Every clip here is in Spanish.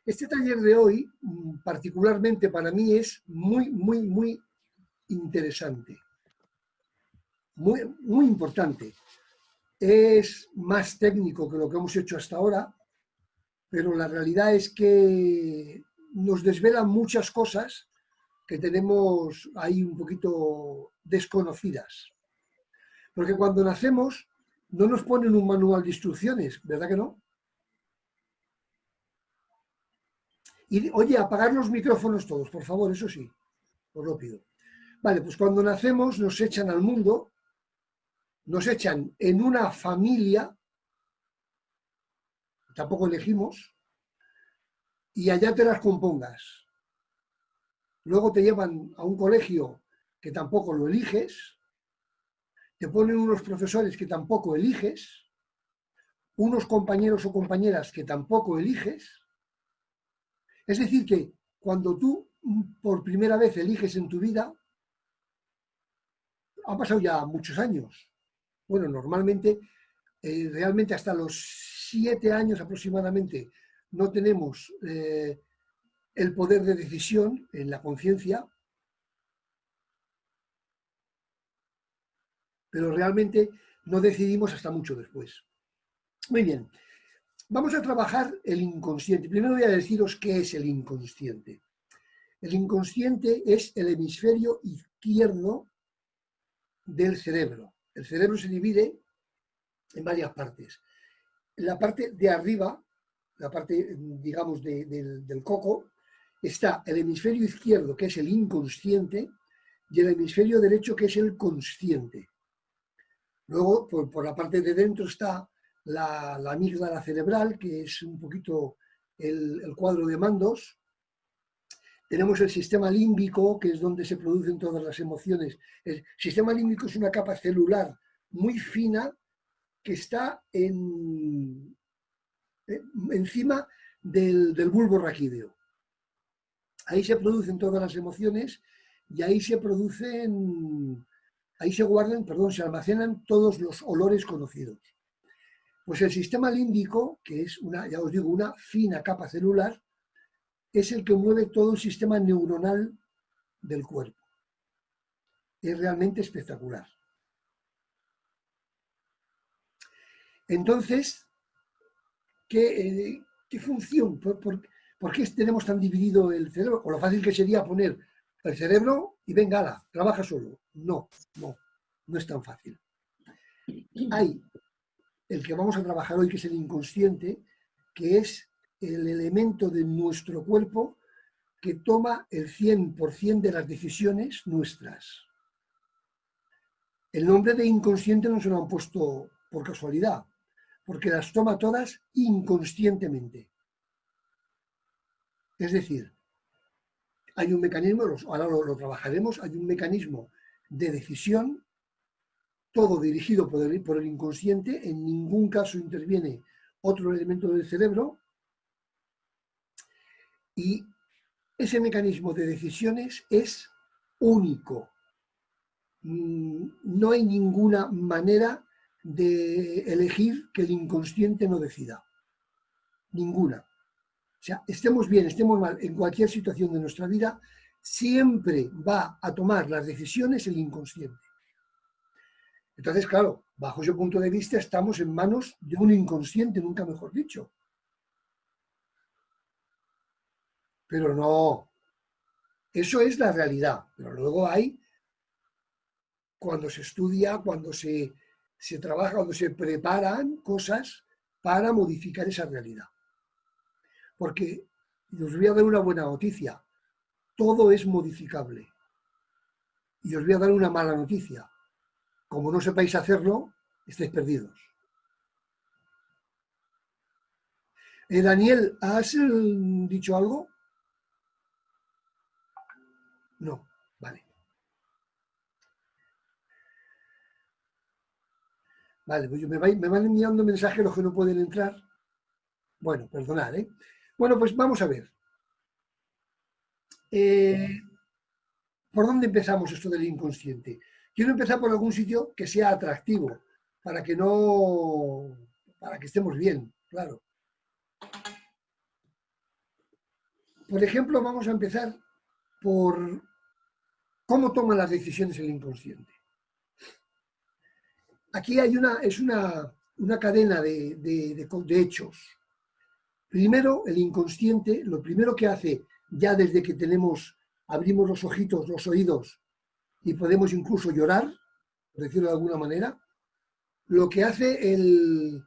Este taller de hoy, particularmente para mí, es muy interesante, muy importante. Es más técnico que lo que hemos hecho hasta ahora, pero la realidad es que nos desvela muchas cosas que tenemos ahí un poquito desconocidas. Porque cuando nacemos no nos ponen un manual de instrucciones, ¿verdad que no? Y, oye, apagar los micrófonos todos, por favor, eso sí, os lo pido. Vale, pues cuando nacemos nos echan al mundo, nos echan en una familia, tampoco elegimos, y allá te las compongas. Luego te llevan a un colegio que tampoco lo eliges, te ponen unos profesores que tampoco eliges, unos compañeros o compañeras que tampoco eliges. Es decir, que cuando tú por primera vez eliges en tu vida, han pasado ya muchos años. Bueno, normalmente, realmente hasta los 7 años aproximadamente no tenemos el poder de decisión en la conciencia, pero realmente no decidimos hasta mucho después. Muy bien, vamos a trabajar el inconsciente. Primero voy a deciros qué es el inconsciente. El inconsciente es el hemisferio izquierdo del cerebro. El cerebro se divide en varias partes. En la parte de arriba, la parte, digamos, del coco, está el hemisferio izquierdo, que es el inconsciente, y el hemisferio derecho, que es el consciente. Luego, por la parte de dentro está la amígdala cerebral, que es un poquito el cuadro de mandos. Tenemos el sistema límbico, que es donde se producen todas las emociones. El sistema límbico es una capa celular muy fina que está encima del bulbo raquídeo. Ahí se producen todas las emociones y ahí se guardan, se almacenan todos los olores conocidos. Pues el sistema límbico, que es ya os digo, una fina capa celular, es el que mueve todo el sistema neuronal del cuerpo. Es realmente espectacular. Entonces, ¿qué función? ¿Por qué tenemos tan dividido el cerebro? O lo fácil que sería poner el cerebro y venga, ala, trabaja solo. No es tan fácil. Hay el que vamos a trabajar hoy, que es el inconsciente, que es el elemento de nuestro cuerpo que toma el 100% de las decisiones nuestras. El nombre de inconsciente no se lo han puesto por casualidad, porque las toma todas inconscientemente. Es decir, hay un mecanismo, ahora lo trabajaremos, hay un mecanismo de decisión, todo dirigido por el inconsciente, en ningún caso interviene otro elemento del cerebro, y ese mecanismo de decisiones es único. No hay ninguna manera de elegir que el inconsciente no decida. Ninguna. O sea, estemos bien, estemos mal, en cualquier situación de nuestra vida, siempre va a tomar las decisiones el inconsciente. Entonces, claro, bajo ese punto de vista estamos en manos de un inconsciente, nunca mejor dicho. Pero no, eso es la realidad. Pero luego hay, cuando se estudia, cuando se trabaja, cuando se preparan cosas para modificar esa realidad. Porque os voy a dar una buena noticia, todo es modificable. Y os voy a dar una mala noticia. Como no sepáis hacerlo, estáis perdidos. Daniel, ¿has dicho algo? No, vale. Vale, pues me van enviando mensajes los que no pueden entrar. Bueno, perdonad, ¿eh? Bueno, pues vamos a ver. ¿Por dónde empezamos esto del inconsciente? Quiero empezar por algún sitio que sea atractivo, para que estemos bien, claro. Por ejemplo, vamos a empezar por cómo toma las decisiones el inconsciente. Aquí hay una cadena de hechos. Primero, el inconsciente, lo primero que hace, ya desde que abrimos los ojitos, los oídos, y podemos incluso llorar, por decirlo de alguna manera, lo que hace el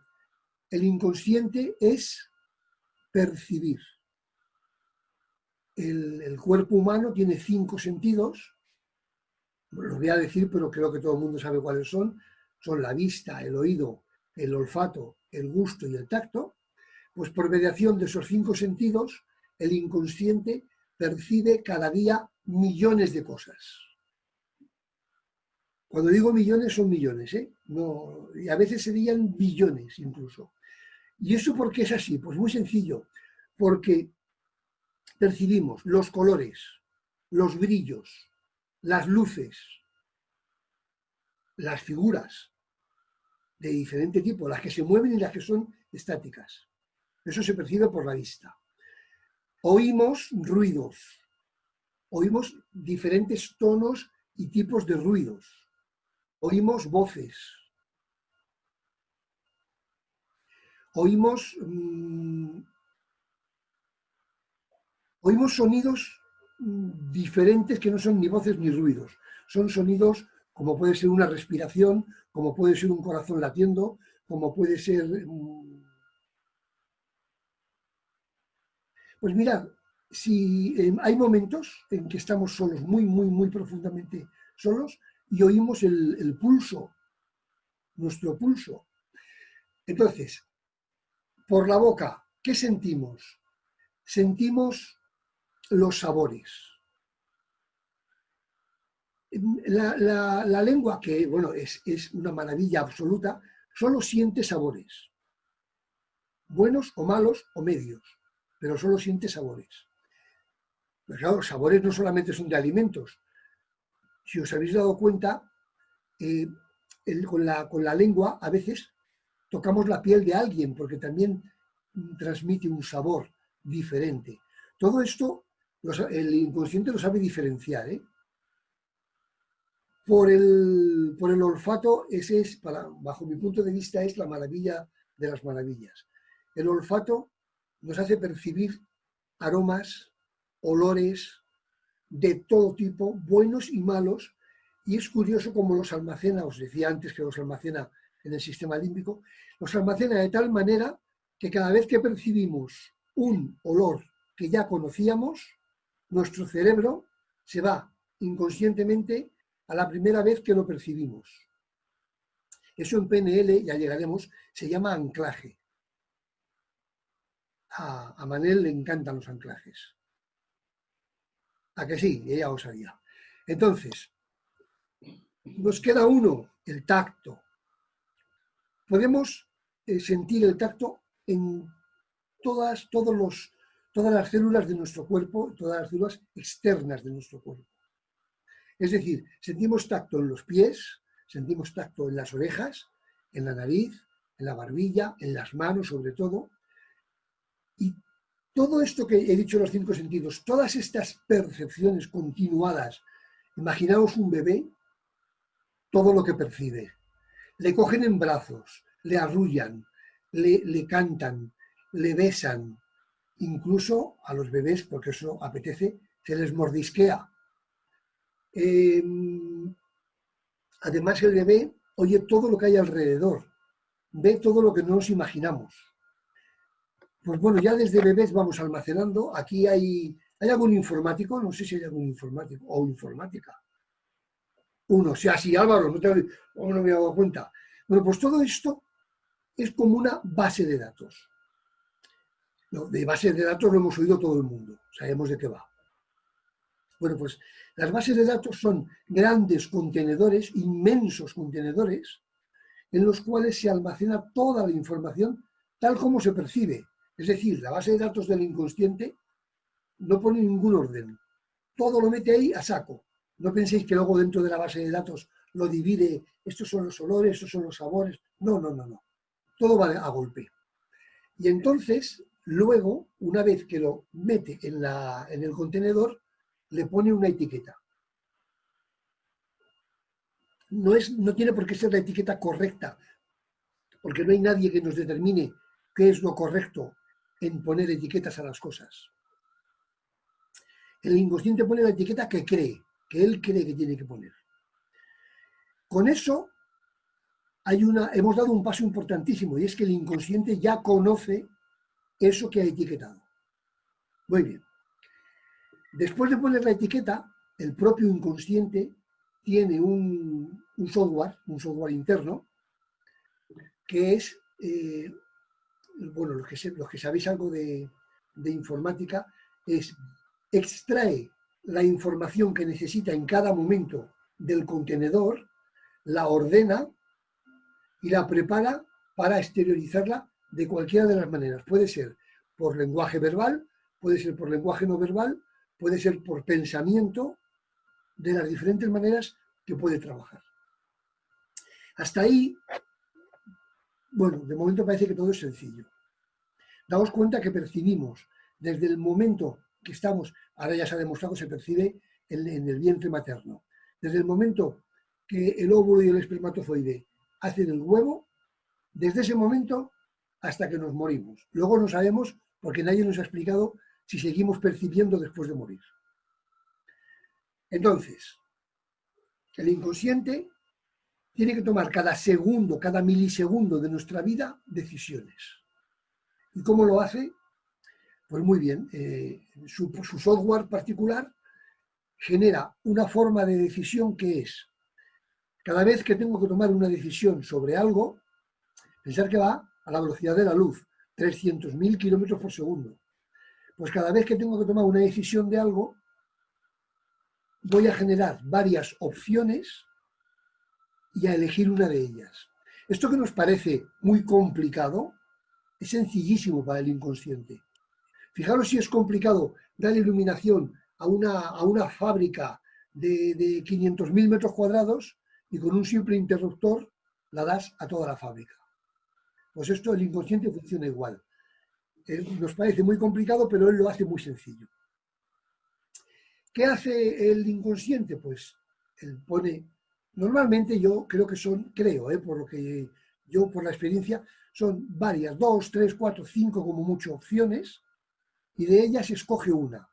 inconsciente es percibir. El cuerpo humano tiene 5 sentidos, los voy a decir, pero creo que todo el mundo sabe cuáles son. Son la vista, el oído, el olfato, el gusto y el tacto. Pues por mediación de esos 5 sentidos, el inconsciente percibe cada día millones de cosas. Cuando digo millones, son millones, ¿eh? No, y a veces serían billones incluso. ¿Y eso por qué es así? Pues muy sencillo, porque percibimos los colores, los brillos, las luces, las figuras de diferente tipo, las que se mueven y las que son estáticas. Eso se percibe por la vista. Oímos ruidos, oímos diferentes tonos y tipos de ruidos, oímos voces, oímos sonidos diferentes que no son ni voces ni ruidos. Son sonidos como puede ser una respiración, como puede ser un corazón latiendo, como puede ser... Pues mirad, si hay momentos en que estamos solos, muy, muy, muy profundamente solos, y oímos el pulso, nuestro pulso. Entonces, por la boca, ¿qué sentimos? Sentimos los sabores. La lengua, que bueno, es una maravilla absoluta, solo siente sabores, buenos o malos o medios, pero solo siente sabores. Pero claro, los sabores no solamente son de alimentos. Si os habéis dado cuenta, con la lengua a veces tocamos la piel de alguien porque también transmite un sabor diferente. Todo esto el inconsciente lo sabe diferenciar, ¿eh? Por el olfato, ese es, bajo mi punto de vista, es la maravilla de las maravillas. El olfato nos hace percibir aromas, olores de todo tipo, buenos y malos, y es curioso cómo los almacena, os decía antes que los almacena en el sistema límbico, los almacena de tal manera que cada vez que percibimos un olor que ya conocíamos, nuestro cerebro se va inconscientemente a la primera vez que lo percibimos. Eso en PNL, ya llegaremos, se llama anclaje. A Manel le encantan los anclajes. ¿A que sí? Ella os haría. Entonces, nos queda uno, el tacto. Podemos sentir el tacto en todas las células de nuestro cuerpo, todas las células externas de nuestro cuerpo. Es decir, sentimos tacto en los pies, sentimos tacto en las orejas, en la nariz, en la barbilla, en las manos sobre todo. Y todo esto que he dicho, los 5 sentidos, todas estas percepciones continuadas, imaginaos un bebé, todo lo que percibe. Le cogen en brazos, le arrullan, le cantan, le besan, incluso a los bebés, porque eso apetece, se les mordisquea. Además, el bebé oye todo lo que hay alrededor, ve todo lo que no nos imaginamos. Pues bueno, ya desde bebés vamos almacenando. Aquí hay algún informático, no sé si hay algún informático o informática. Uno, sí, así, Álvaro, no me había dado cuenta. Bueno, pues todo esto es como una base de datos. No, de bases de datos lo hemos oído todo el mundo, sabemos de qué va. Bueno, pues las bases de datos son grandes contenedores, inmensos contenedores, en los cuales se almacena toda la información tal como se percibe. Es decir, la base de datos del inconsciente no pone ningún orden. Todo lo mete ahí a saco. No penséis que luego dentro de la base de datos lo divide, estos son los olores, estos son los sabores. No, no, no, no. Todo va a golpe. Y entonces, luego, una vez que lo mete en el contenedor, le pone una etiqueta. No tiene por qué ser la etiqueta correcta, porque no hay nadie que nos determine qué es lo correcto en poner etiquetas a las cosas. El inconsciente pone la etiqueta que él cree que tiene que poner. Con eso hemos dado un paso importantísimo, y es que el inconsciente ya conoce eso que ha etiquetado. Muy bien. Después de poner la etiqueta, el propio inconsciente tiene un software interno, que es, bueno, los que sabéis algo de informática, extrae la información que necesita en cada momento del contenedor, la ordena y la prepara para exteriorizarla de cualquiera de las maneras. Puede ser por lenguaje verbal, puede ser por lenguaje no verbal, puede ser por pensamiento, de las diferentes maneras que puede trabajar. Hasta ahí, bueno, de momento parece que todo es sencillo. Daos cuenta que percibimos desde el momento que estamos, ahora ya se ha demostrado que se percibe en el vientre materno, desde el momento que el óvulo y el espermatozoide hacen el huevo, desde ese momento hasta que nos morimos. Luego no sabemos, porque nadie nos ha explicado si seguimos percibiendo después de morir. Entonces, el inconsciente tiene que tomar cada segundo, cada milisegundo de nuestra vida decisiones. ¿Y cómo lo hace? Pues muy bien, su software particular genera una forma de decisión que es, cada vez que tengo que tomar una decisión sobre algo, pensar que va a la velocidad de la luz, 300.000 kilómetros por segundo. Pues cada vez que tengo que tomar una decisión de algo, voy a generar varias opciones y a elegir una de ellas. Esto que nos parece muy complicado, es sencillísimo para el inconsciente. Fijaros si es complicado dar iluminación a una fábrica de 500.000 metros cuadrados y con un simple interruptor la das a toda la fábrica. Pues esto, el inconsciente funciona igual. Nos parece muy complicado, pero él lo hace muy sencillo. ¿Qué hace el inconsciente? Pues él pone, normalmente yo creo que por lo que yo, por la experiencia, son varias, 2, 3, 4, 5 como mucho opciones, y de ellas escoge una.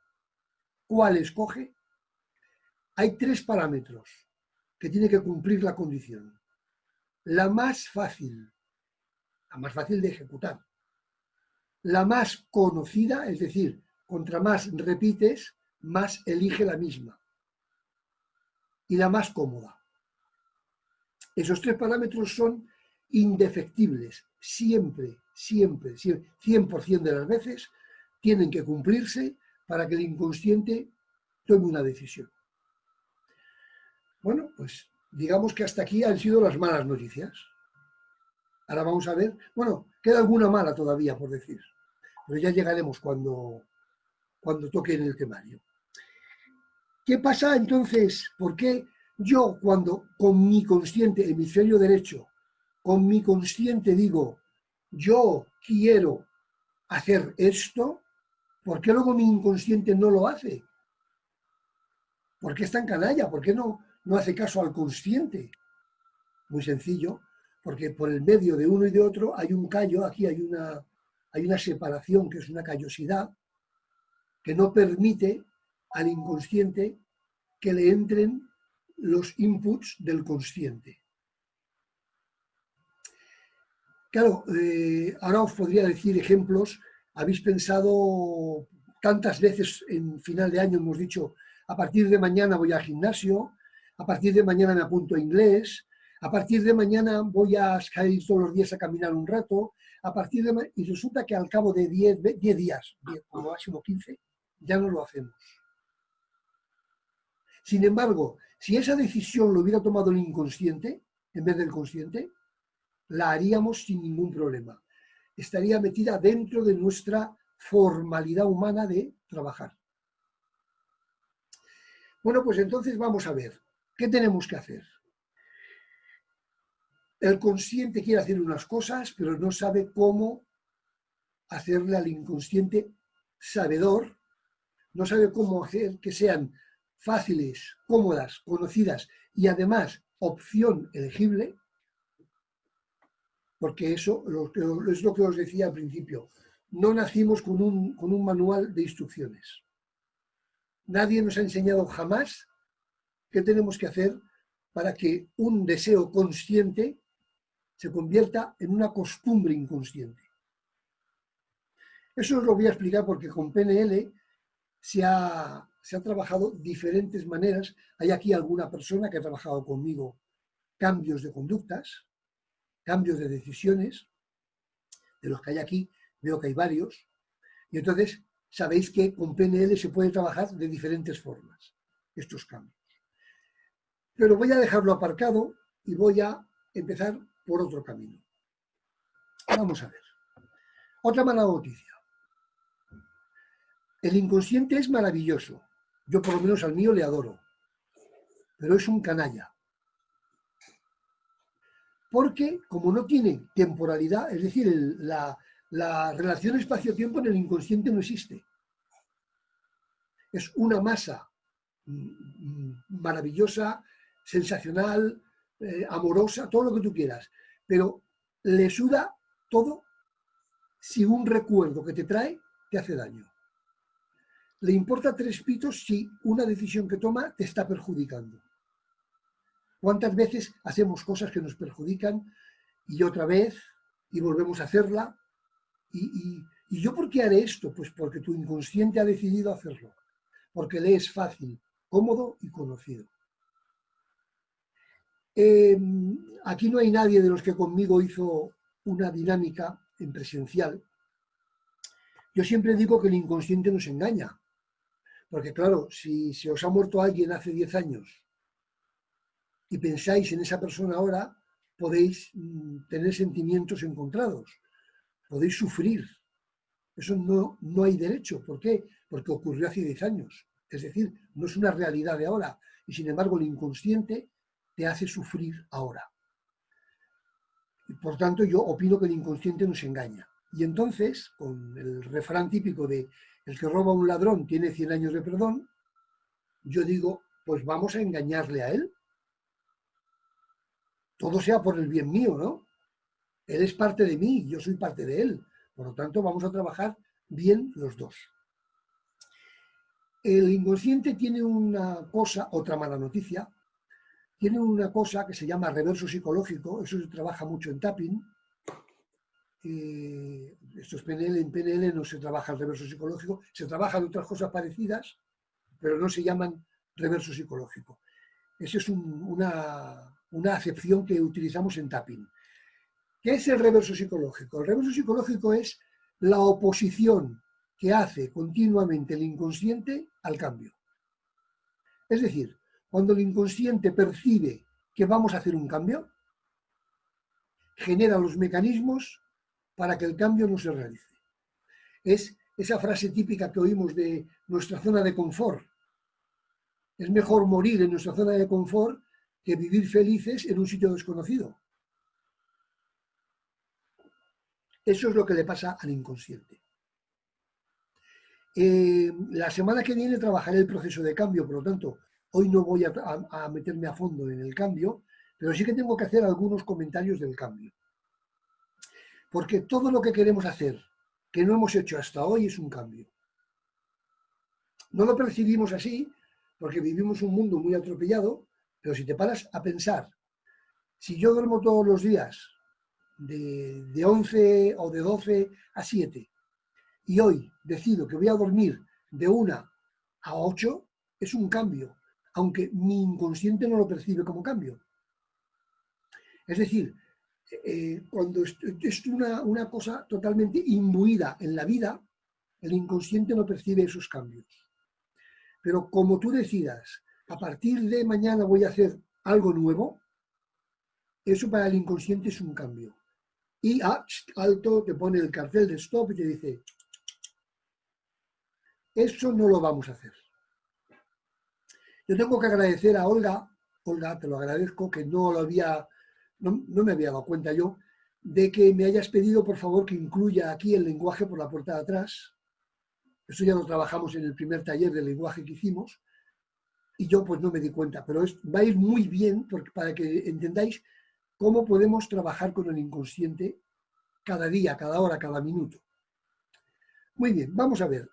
¿Cuál escoge? Hay 3 parámetros que tiene que cumplir la condición. La más fácil de ejecutar. La más conocida, es decir, contra más repites, más elige la misma. Y la más cómoda. Esos 3 parámetros son indefectibles. Siempre, 100% de las veces, tienen que cumplirse para que el inconsciente tome una decisión. Bueno, pues digamos que hasta aquí han sido las malas noticias. Ahora vamos a ver, bueno, queda alguna mala todavía por decir, pero ya llegaremos cuando toque en el temario. ¿Qué pasa entonces? ¿Por qué yo cuando con mi consciente, hemisferio derecho, con mi consciente digo, yo quiero hacer esto, ¿por qué luego mi inconsciente no lo hace? ¿Por qué es tan canalla? ¿Por qué no hace caso al consciente? Muy sencillo, porque por el medio de uno y de otro hay un callo, aquí hay una separación que es una callosidad que no permite al inconsciente que le entren los inputs del consciente. Claro, ahora os podría decir ejemplos. Habéis pensado tantas veces en final de año, hemos dicho, a partir de mañana voy al gimnasio, a partir de mañana me apunto a inglés, a partir de mañana voy a salir todos los días a caminar un rato, y resulta que al cabo de 10 días, como máximo 15, ya no lo hacemos. Sin embargo, si esa decisión lo hubiera tomado el inconsciente, en vez del consciente, la haríamos sin ningún problema. Estaría metida dentro de nuestra formalidad humana de trabajar. Bueno, pues entonces vamos a ver, ¿qué tenemos que hacer? El consciente quiere hacer unas cosas, pero no sabe cómo hacerle al inconsciente sabedor, no sabe cómo hacer que sean fáciles, cómodas, conocidas y además opción elegible, porque eso es lo que os decía al principio. No nacimos con un manual de instrucciones. Nadie nos ha enseñado jamás qué tenemos que hacer para que un deseo consciente se convierta en una costumbre inconsciente. Eso os lo voy a explicar porque con PNL se ha trabajado diferentes maneras. Hay aquí alguna persona que ha trabajado conmigo cambios de conductas, cambios de decisiones, de los que hay aquí, veo que hay varios, y entonces sabéis que con PNL se puede trabajar de diferentes formas estos cambios. Pero voy a dejarlo aparcado y voy a empezar por otro camino. Vamos a ver. Otra mala noticia. El inconsciente es maravilloso. Yo por lo menos al mío le adoro. Pero es un canalla. Porque como no tiene temporalidad, es decir, la relación espacio-tiempo en el inconsciente no existe. Es una masa maravillosa, sensacional, amorosa, todo lo que tú quieras. Pero le suda todo si un recuerdo que te trae te hace daño. Le importa tres pitos si una decisión que toma te está perjudicando. ¿Cuántas veces hacemos cosas que nos perjudican y otra vez y volvemos a hacerla? ¿Y yo por qué haré esto? Pues porque tu inconsciente ha decidido hacerlo. Porque le es fácil, cómodo y conocido. Aquí no hay nadie de los que conmigo hizo una dinámica en presencial. Yo siempre digo que el inconsciente nos engaña. Porque claro, si se os ha muerto alguien hace 10 años y pensáis en esa persona ahora, podéis tener sentimientos encontrados, podéis sufrir. Eso no hay derecho. ¿Por qué? Porque ocurrió hace 10 años. Es decir, no es una realidad de ahora. Y sin embargo, el inconsciente te hace sufrir ahora. Y por tanto, yo opino que el inconsciente nos engaña. Y entonces, con el refrán típico de el que roba a un ladrón tiene 100 años de perdón, yo digo, pues vamos a engañarle a él. Todo sea por el bien mío, ¿no? Él es parte de mí, yo soy parte de él. Por lo tanto, vamos a trabajar bien los dos. El inconsciente tiene una cosa, otra mala noticia, tiene una cosa que se llama reverso psicológico, eso se trabaja mucho en tapping. Esto es PNL, en PNL no se trabaja el reverso psicológico, se trabajan otras cosas parecidas, pero no se llaman reverso psicológico. Esa es una acepción que utilizamos en tapping. ¿Qué es el reverso psicológico? El reverso psicológico es la oposición que hace continuamente el inconsciente al cambio. Es decir, cuando el inconsciente percibe que vamos a hacer un cambio, genera los mecanismos para que el cambio no se realice. Es esa frase típica que oímos de nuestra zona de confort. Es mejor morir en nuestra zona de confort que vivir felices en un sitio desconocido. Eso es lo que le pasa al inconsciente. La semana que viene trabajaré el proceso de cambio, por lo tanto, hoy no voy a meterme a fondo en el cambio, pero sí que tengo que hacer algunos comentarios del cambio. Porque todo lo que queremos hacer, que no hemos hecho hasta hoy, es un cambio. No lo percibimos así, porque vivimos un mundo muy atropellado, pero si te paras a pensar, si yo duermo todos los días de 11 o de 12 a 7, y hoy decido que voy a dormir de 1 a 8, es un cambio, aunque mi inconsciente no lo percibe como cambio. Es decir, cuando es una cosa totalmente imbuida en la vida, el inconsciente no percibe esos cambios. Pero como tú decidas, a partir de mañana voy a hacer algo nuevo, eso para el inconsciente es un cambio. Y alto, te pone el cartel de stop y te dice, eso no lo vamos a hacer. Yo tengo que agradecer a Olga, te lo agradezco, que no me había dado cuenta yo, de que me hayas pedido, por favor, que incluya aquí el lenguaje por la puerta de atrás. Eso ya lo trabajamos en el primer taller de lenguaje que hicimos y yo pues no me di cuenta, pero va a ir muy bien para que entendáis cómo podemos trabajar con el inconsciente cada día, cada hora, cada minuto. Muy bien, vamos a ver.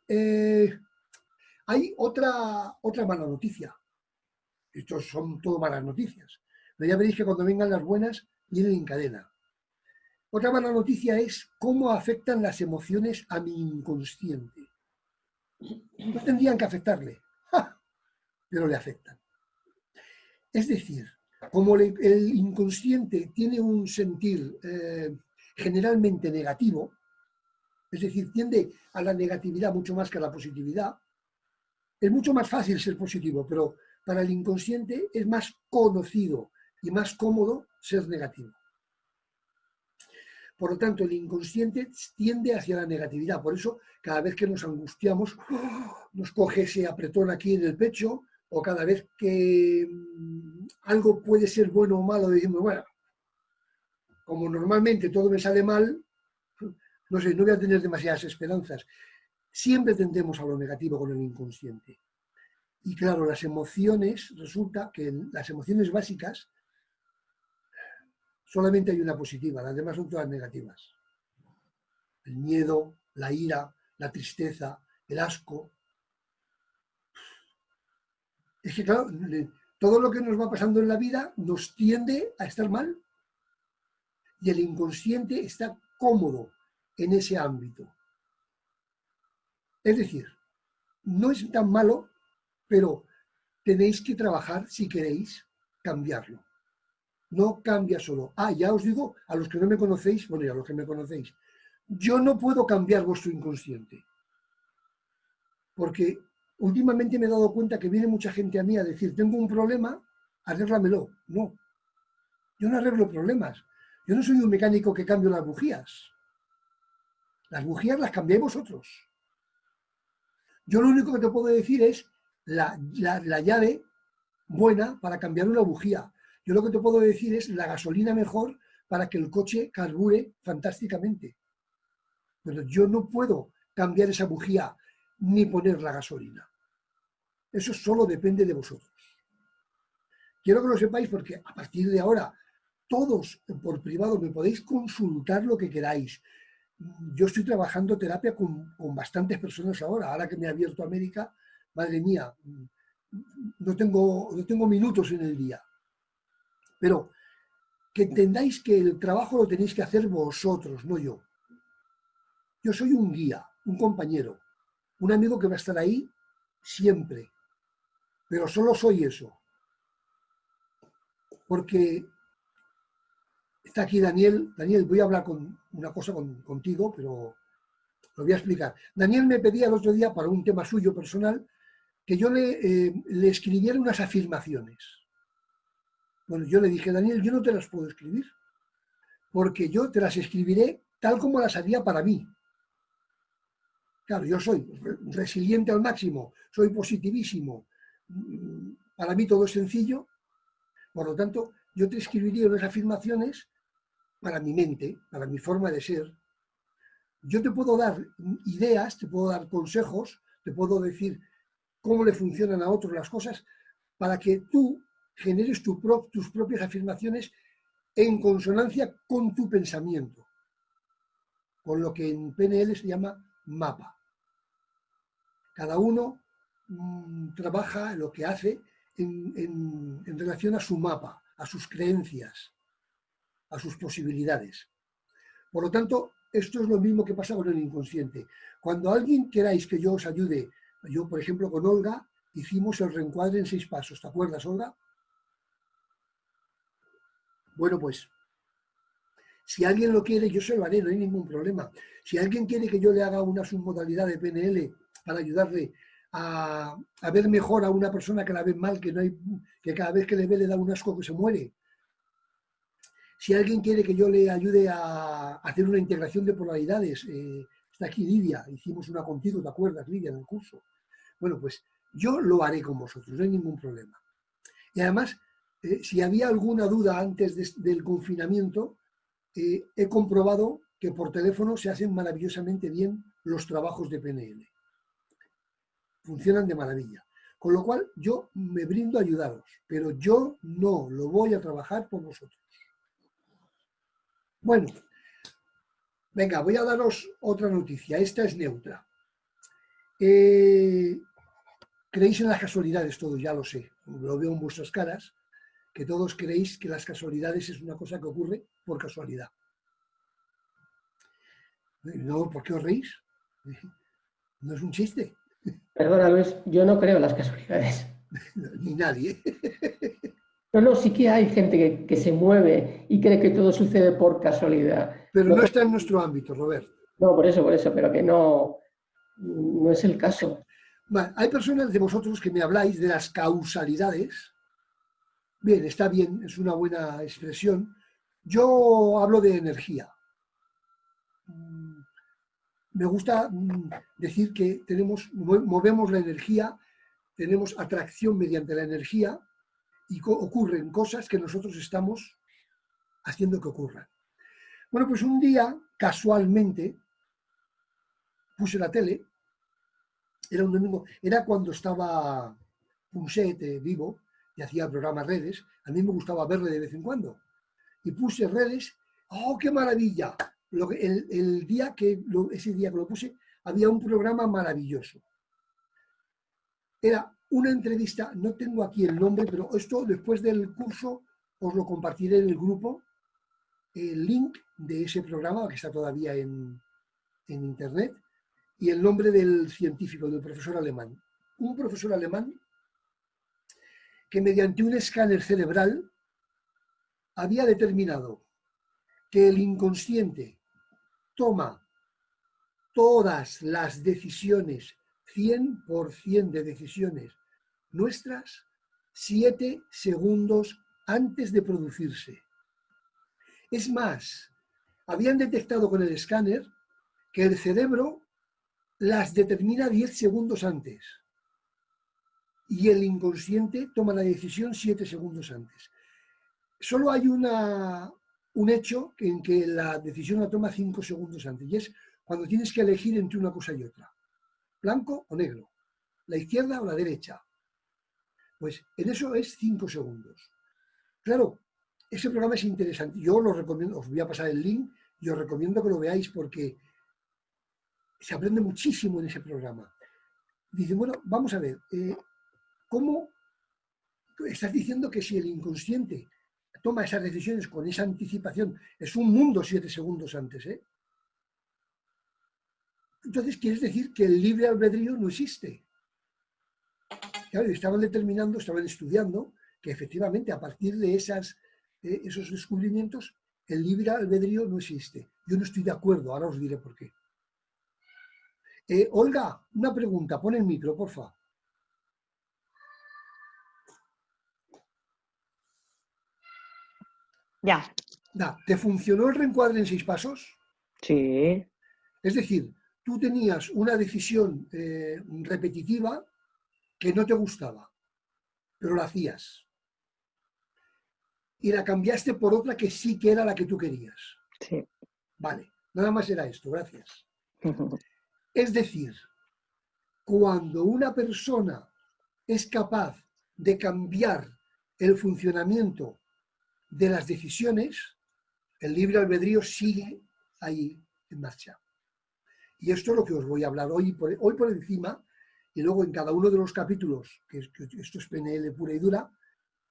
Hay otra mala noticia. Estos son todo malas noticias. Pero ya veréis que cuando vengan las buenas, vienen en cadena. Otra mala noticia es cómo afectan las emociones a mi inconsciente. No tendrían que afectarle, ¡ja!, pero le afectan. Es decir, como el inconsciente tiene un sentir generalmente negativo, es decir, tiende a la negatividad mucho más que a la positividad, es mucho más fácil ser positivo, pero para el inconsciente es más conocido y más cómodo ser negativo. Por lo tanto, el inconsciente tiende hacia la negatividad. Por eso, cada vez que nos angustiamos, nos coge ese apretón aquí en el pecho, o cada vez que algo puede ser bueno o malo, decimos, bueno, como normalmente todo me sale mal, no sé, no voy a tener demasiadas esperanzas. Siempre tendemos a lo negativo con el inconsciente. Y claro, las emociones, resulta que las emociones básicas solamente hay una positiva, las demás son todas negativas. El miedo, la ira, la tristeza, el asco. Es que claro, todo lo que nos va pasando en la vida nos tiende a estar mal. Y el inconsciente está cómodo en ese ámbito. Es decir, no es tan malo, pero tenéis que trabajar si queréis cambiarlo. No cambia solo. Ya os digo, a los que no me conocéis, bueno, y a los que me conocéis, yo no puedo cambiar vuestro inconsciente. Porque últimamente me he dado cuenta que viene mucha gente a mí a decir, tengo un problema, arréglamelo. No, yo no arreglo problemas. Yo no soy un mecánico que cambio las bujías. Las bujías las cambiáis vosotros. Yo lo único que te puedo decir es la llave buena para cambiar una bujía. Yo lo que te puedo decir es la gasolina mejor para que el coche carbure fantásticamente. Pero yo no puedo cambiar esa bujía ni poner la gasolina. Eso solo depende de vosotros. Quiero que lo sepáis porque a partir de ahora todos por privado me podéis consultar lo que queráis. Yo estoy trabajando terapia con bastantes personas ahora que me he abierto a América, madre mía, no tengo minutos en el día. Pero que entendáis que el trabajo lo tenéis que hacer vosotros, no yo. Yo soy un guía, un compañero, un amigo que va a estar ahí siempre, pero solo soy eso. Porque está aquí Daniel. Daniel, voy a hablar una cosa contigo, pero lo voy a explicar. Daniel me pedía el otro día, para un tema suyo personal, que yo le escribiera unas afirmaciones. Bueno, yo le dije, Daniel, yo no te las puedo escribir, porque yo te las escribiré tal como las haría para mí. Claro, yo soy resiliente al máximo, soy positivísimo, para mí todo es sencillo, por lo tanto, yo te escribiría unas afirmaciones para mi mente, para mi forma de ser. Yo te puedo dar ideas, te puedo dar consejos, te puedo decir cómo le funcionan a otros las cosas, para que tú generes tus propias afirmaciones en consonancia con tu pensamiento, con lo que en PNL se llama mapa. Cada uno trabaja lo que hace en relación a su mapa, a sus creencias, a sus posibilidades. Por lo tanto, esto es lo mismo que pasa con el inconsciente. Cuando alguien queráis que yo os ayude, yo por ejemplo con Olga hicimos el reencuadre en 6 pasos, ¿te acuerdas, Olga? Bueno, pues si alguien lo quiere, yo se lo haré, no hay ningún problema. Si alguien quiere que yo le haga una submodalidad de PNL para ayudarle a ver mejor a una persona que la ve mal, que cada vez que le ve le da un asco que se muere. Si alguien quiere que yo le ayude a hacer una integración de polaridades, está aquí Lidia, hicimos una contigo, ¿te acuerdas, Lidia, en el curso? Bueno, pues yo lo haré con vosotros, no hay ningún problema. Y además, si había alguna duda antes del confinamiento, he comprobado que por teléfono se hacen maravillosamente bien los trabajos de PNL. Funcionan de maravilla. Con lo cual, yo me brindo a ayudaros, pero yo no lo voy a trabajar por vosotros. Bueno, venga, voy a daros otra noticia. Esta es neutra. Creéis en las casualidades todos, ya lo sé. Lo veo en vuestras caras, que todos creéis que las casualidades es una cosa que ocurre por casualidad. No, ¿por qué os reís? No es un chiste. Perdona, Luis, yo no creo en las casualidades. Ni nadie. No, sí que hay gente que se mueve y cree que todo sucede por casualidad. Pero No, no está en nuestro ámbito, Robert. no, por eso, pero que no es el caso. Bueno, hay personas de vosotros que me habláis de las causalidades. Bien, está bien, es una buena expresión. Yo hablo de energía. Me gusta decir que movemos la energía, tenemos atracción mediante la energía y ocurren cosas que nosotros estamos haciendo que ocurran. Bueno, pues un día, casualmente, puse la tele, era un domingo, era cuando estaba Punset vivo y hacía programas redes, a mí me gustaba verle de vez en cuando. Y puse redes, ¡oh, qué maravilla! Ese día que lo puse, había un programa maravilloso. Era una entrevista, no tengo aquí el nombre, pero esto después del curso os lo compartiré en el grupo, el link de ese programa que está todavía en internet y el nombre del científico, del profesor alemán. Un profesor alemán que mediante un escáner cerebral había determinado que el inconsciente toma todas las decisiones, 100% de decisiones nuestras, 7 segundos antes de producirse. Es más, habían detectado con el escáner que el cerebro las determina 10 segundos antes y el inconsciente toma la decisión 7 segundos antes. Solo hay un hecho en que la decisión la toma 5 segundos antes y es cuando tienes que elegir entre una cosa y otra, blanco o negro, la izquierda o la derecha. Pues en eso es 5 segundos. Claro, ese programa es interesante. Yo lo recomiendo, os voy a pasar el link y os recomiendo que lo veáis porque se aprende muchísimo en ese programa. Dicen, bueno, vamos a ver, ¿cómo estás diciendo que si el inconsciente toma esas decisiones con esa anticipación, es un mundo 7 segundos antes, ¿eh? Entonces, ¿quieres decir que el libre albedrío no existe? Claro, estaban estudiando que efectivamente a partir de esos descubrimientos el libre albedrío no existe. Yo no estoy de acuerdo, ahora os diré por qué. Olga, una pregunta, pon el micro, por favor. Ya. ¿Te funcionó el reencuadre en 6 pasos? Sí. Es decir, tú tenías una decisión repetitiva que no te gustaba, pero la hacías. Y la cambiaste por otra que sí que era la que tú querías. Sí. Vale, nada más era esto, gracias. Es decir, cuando una persona es capaz de cambiar el funcionamiento de las decisiones, el libre albedrío sigue ahí en marcha. Y esto es lo que os voy a hablar hoy por encima, y luego en cada uno de los capítulos, que esto es PNL pura y dura,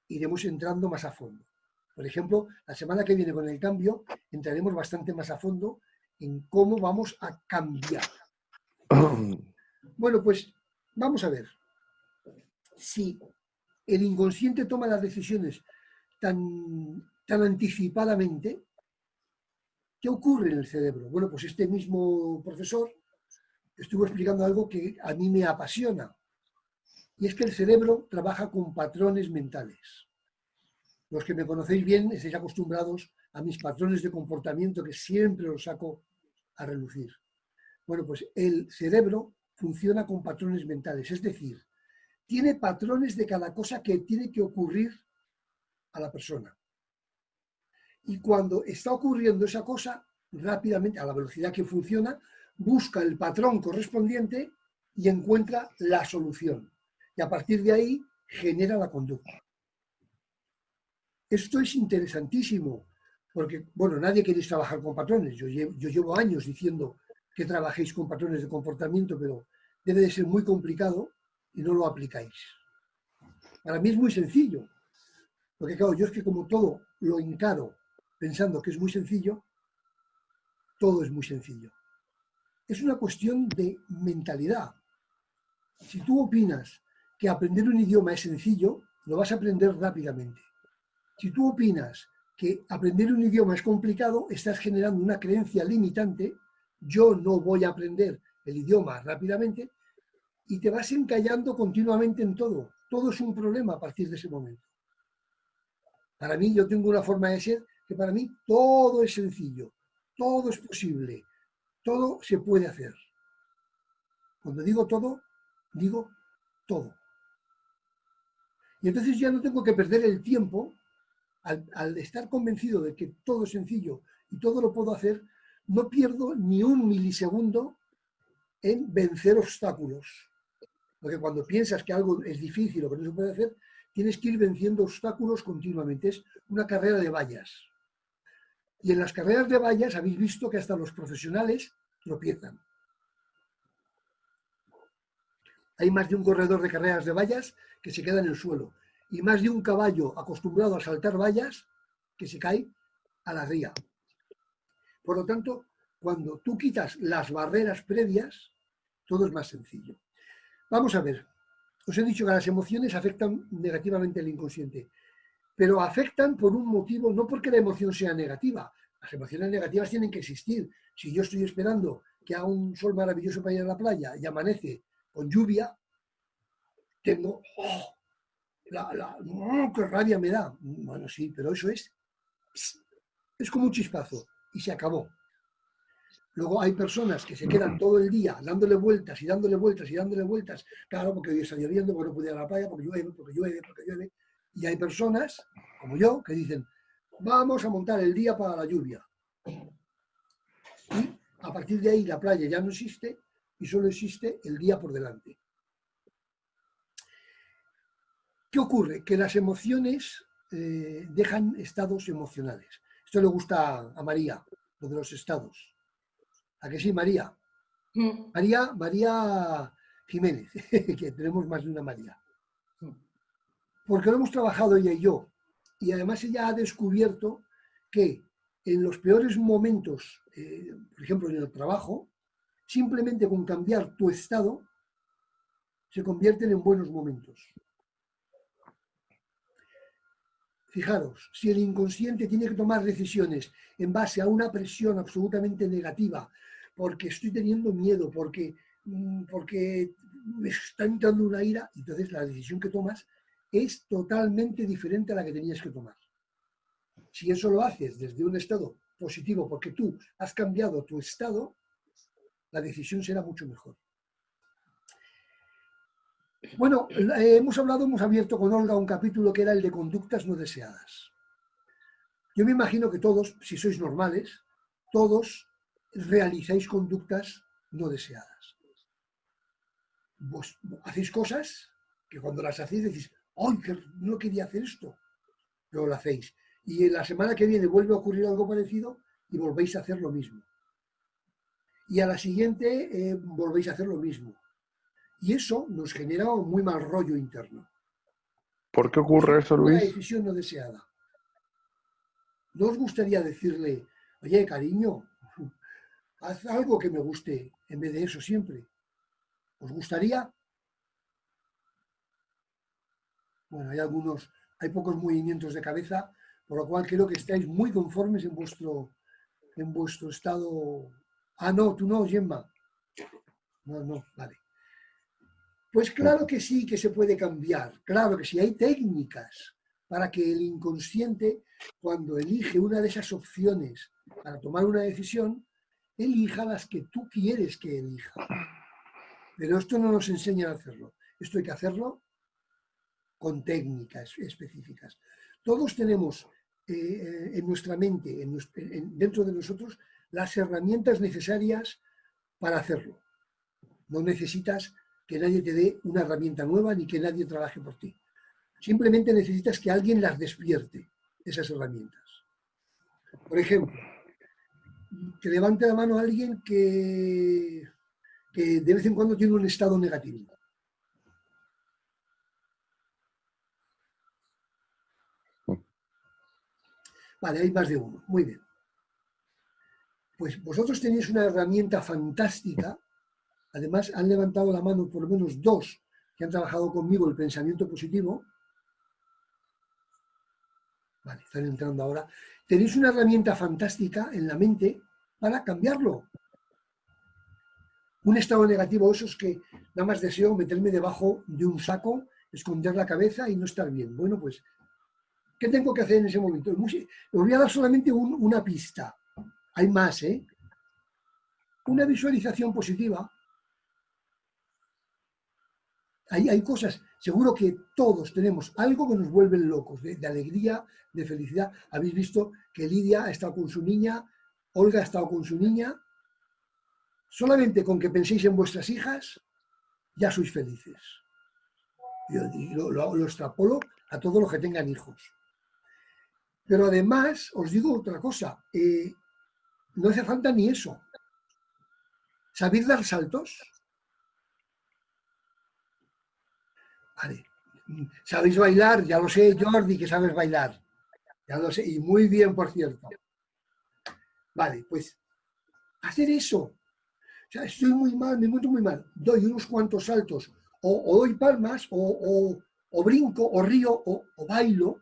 iremos entrando más a fondo. Por ejemplo, la semana que viene con el cambio, entraremos bastante más a fondo en cómo vamos a cambiar. Bueno, pues vamos a ver. Si el inconsciente toma las decisiones tan anticipadamente, ¿qué ocurre en el cerebro? Bueno, pues este mismo profesor estuvo explicando algo que a mí me apasiona, y es que el cerebro trabaja con patrones mentales. Los que me conocéis bien estáis acostumbrados a mis patrones de comportamiento que siempre los saco a relucir. Bueno, pues el cerebro funciona con patrones mentales, es decir, tiene patrones de cada cosa que tiene que ocurrir a la persona. Y cuando está ocurriendo esa cosa, rápidamente, a la velocidad que funciona, busca el patrón correspondiente y encuentra la solución. Y a partir de ahí genera la conducta. Esto es interesantísimo, porque, bueno, nadie quiere trabajar con patrones. Yo llevo años diciendo que trabajéis con patrones de comportamiento, pero debe de ser muy complicado y no lo aplicáis. Para mí es muy sencillo, porque claro, yo es que como todo lo encaro pensando que es muy sencillo, todo es muy sencillo. Es una cuestión de mentalidad. Si tú opinas que aprender un idioma es sencillo, lo vas a aprender rápidamente. Si tú opinas que aprender un idioma es complicado, estás generando una creencia limitante, yo no voy a aprender el idioma rápidamente, y te vas encallando continuamente en todo. Todo es un problema a partir de ese momento. Para mí, yo tengo una forma de ser que para mí todo es sencillo, todo es posible, todo se puede hacer. Cuando digo todo todo. Y entonces ya no tengo que perder el tiempo al estar convencido de que todo es sencillo y todo lo puedo hacer, no pierdo ni un milisegundo en vencer obstáculos. Porque cuando piensas que algo es difícil o que no se puede hacer, tienes que ir venciendo obstáculos continuamente. Es una carrera de vallas. Y en las carreras de vallas habéis visto que hasta los profesionales tropiezan. Hay más de un corredor de carreras de vallas que se queda en el suelo y más de un caballo acostumbrado a saltar vallas que se cae a la ría. Por lo tanto, cuando tú quitas las barreras previas, todo es más sencillo. Vamos a ver, os he dicho que las emociones afectan negativamente al inconsciente, pero afectan por un motivo, no porque la emoción sea negativa. Las emociones negativas tienen que existir. Si yo estoy esperando que haga un sol maravilloso para ir a la playa y amanece con lluvia, tengo, qué rabia me da. Bueno, sí, pero eso es como un chispazo y se acabó. Luego hay personas que se quedan todo el día dándole vueltas y dándole vueltas y dándole vueltas, claro, porque hoy está lloviendo, porque no puedo ir a la playa, porque llueve, porque llueve, porque llueve. Y hay personas, como yo, que dicen, vamos a montar el día para la lluvia. Y a partir de ahí la playa ya no existe y solo existe el día por delante. ¿Qué ocurre? Que las emociones dejan estados emocionales. Esto le gusta a María, lo de los estados. ¿A que sí, María? María Jiménez, que tenemos más de una María. Porque lo hemos trabajado ella y yo. Y además ella ha descubierto que en los peores momentos, por ejemplo en el trabajo, simplemente con cambiar tu estado, se convierten en buenos momentos. Fijaros, si el inconsciente tiene que tomar decisiones en base a una presión absolutamente negativa, porque estoy teniendo miedo, porque me está entrando una ira, entonces la decisión que tomas es totalmente diferente a la que tenías que tomar. Si eso lo haces desde un estado positivo, porque tú has cambiado tu estado, la decisión será mucho mejor. Bueno, hemos abierto con Olga un capítulo que era el de conductas no deseadas. Yo me imagino que todos, si sois normales, todos realizáis conductas no deseadas. Vos hacéis cosas que cuando las hacéis decís, ¡ay, que no quería hacer esto! Pero lo hacéis. Y en la semana que viene vuelve a ocurrir algo parecido y volvéis a hacer lo mismo. Y a la siguiente volvéis a hacer lo mismo. Y eso nos genera un muy mal rollo interno. ¿Por qué ocurre eso, Una Luis? decisión no deseada. ¿No os gustaría decirle, oye, cariño, haz algo que me guste en vez de eso siempre? ¿Os gustaría? Bueno, hay pocos movimientos de cabeza, por lo cual creo que estáis muy conformes en vuestro estado. Ah, no, tú no, Gemma. No, vale. Pues claro que sí que se puede cambiar, claro que sí, hay técnicas para que el inconsciente, cuando elige una de esas opciones para tomar una decisión, elija las que tú quieres que elija. Pero esto no nos enseña a hacerlo. Esto hay que hacerlo con técnicas específicas. Todos tenemos en nuestra mente, dentro de nosotros, las herramientas necesarias para hacerlo. No necesitas que nadie te dé una herramienta nueva ni que nadie trabaje por ti. Simplemente necesitas que alguien las despierte, esas herramientas. Por ejemplo, que levante la mano a alguien que de vez en cuando tiene un estado negativo. Vale, hay más de uno. Muy bien. Pues vosotros tenéis una herramienta fantástica. Además, han levantado la mano por lo menos 2 que han trabajado conmigo el pensamiento positivo. Vale, están entrando ahora. Tenéis una herramienta fantástica en la mente para cambiarlo. Un estado negativo, esos que nada más deseo meterme debajo de un saco, esconder la cabeza y no estar bien. Bueno, pues, ¿qué tengo que hacer en ese momento? Os voy a dar solamente una pista. Hay más, ¿eh? Una visualización positiva. Hay cosas, seguro que todos tenemos algo que nos vuelven locos, de alegría, de felicidad. Habéis visto que Lidia ha estado con su niña, Olga ha estado con su niña. Solamente con que penséis en vuestras hijas, ya sois felices. Yo lo extrapolo a todos los que tengan hijos. Pero además, os digo otra cosa, no hace falta ni eso. ¿Sabéis dar saltos? Vale. ¿Sabéis bailar? Ya lo sé, Jordi, que sabes bailar. Ya lo sé, y muy bien, por cierto. Vale, pues hacer eso. O sea, estoy muy mal, me encuentro muy mal. Doy unos cuantos saltos, o doy palmas, o brinco, o río, o bailo,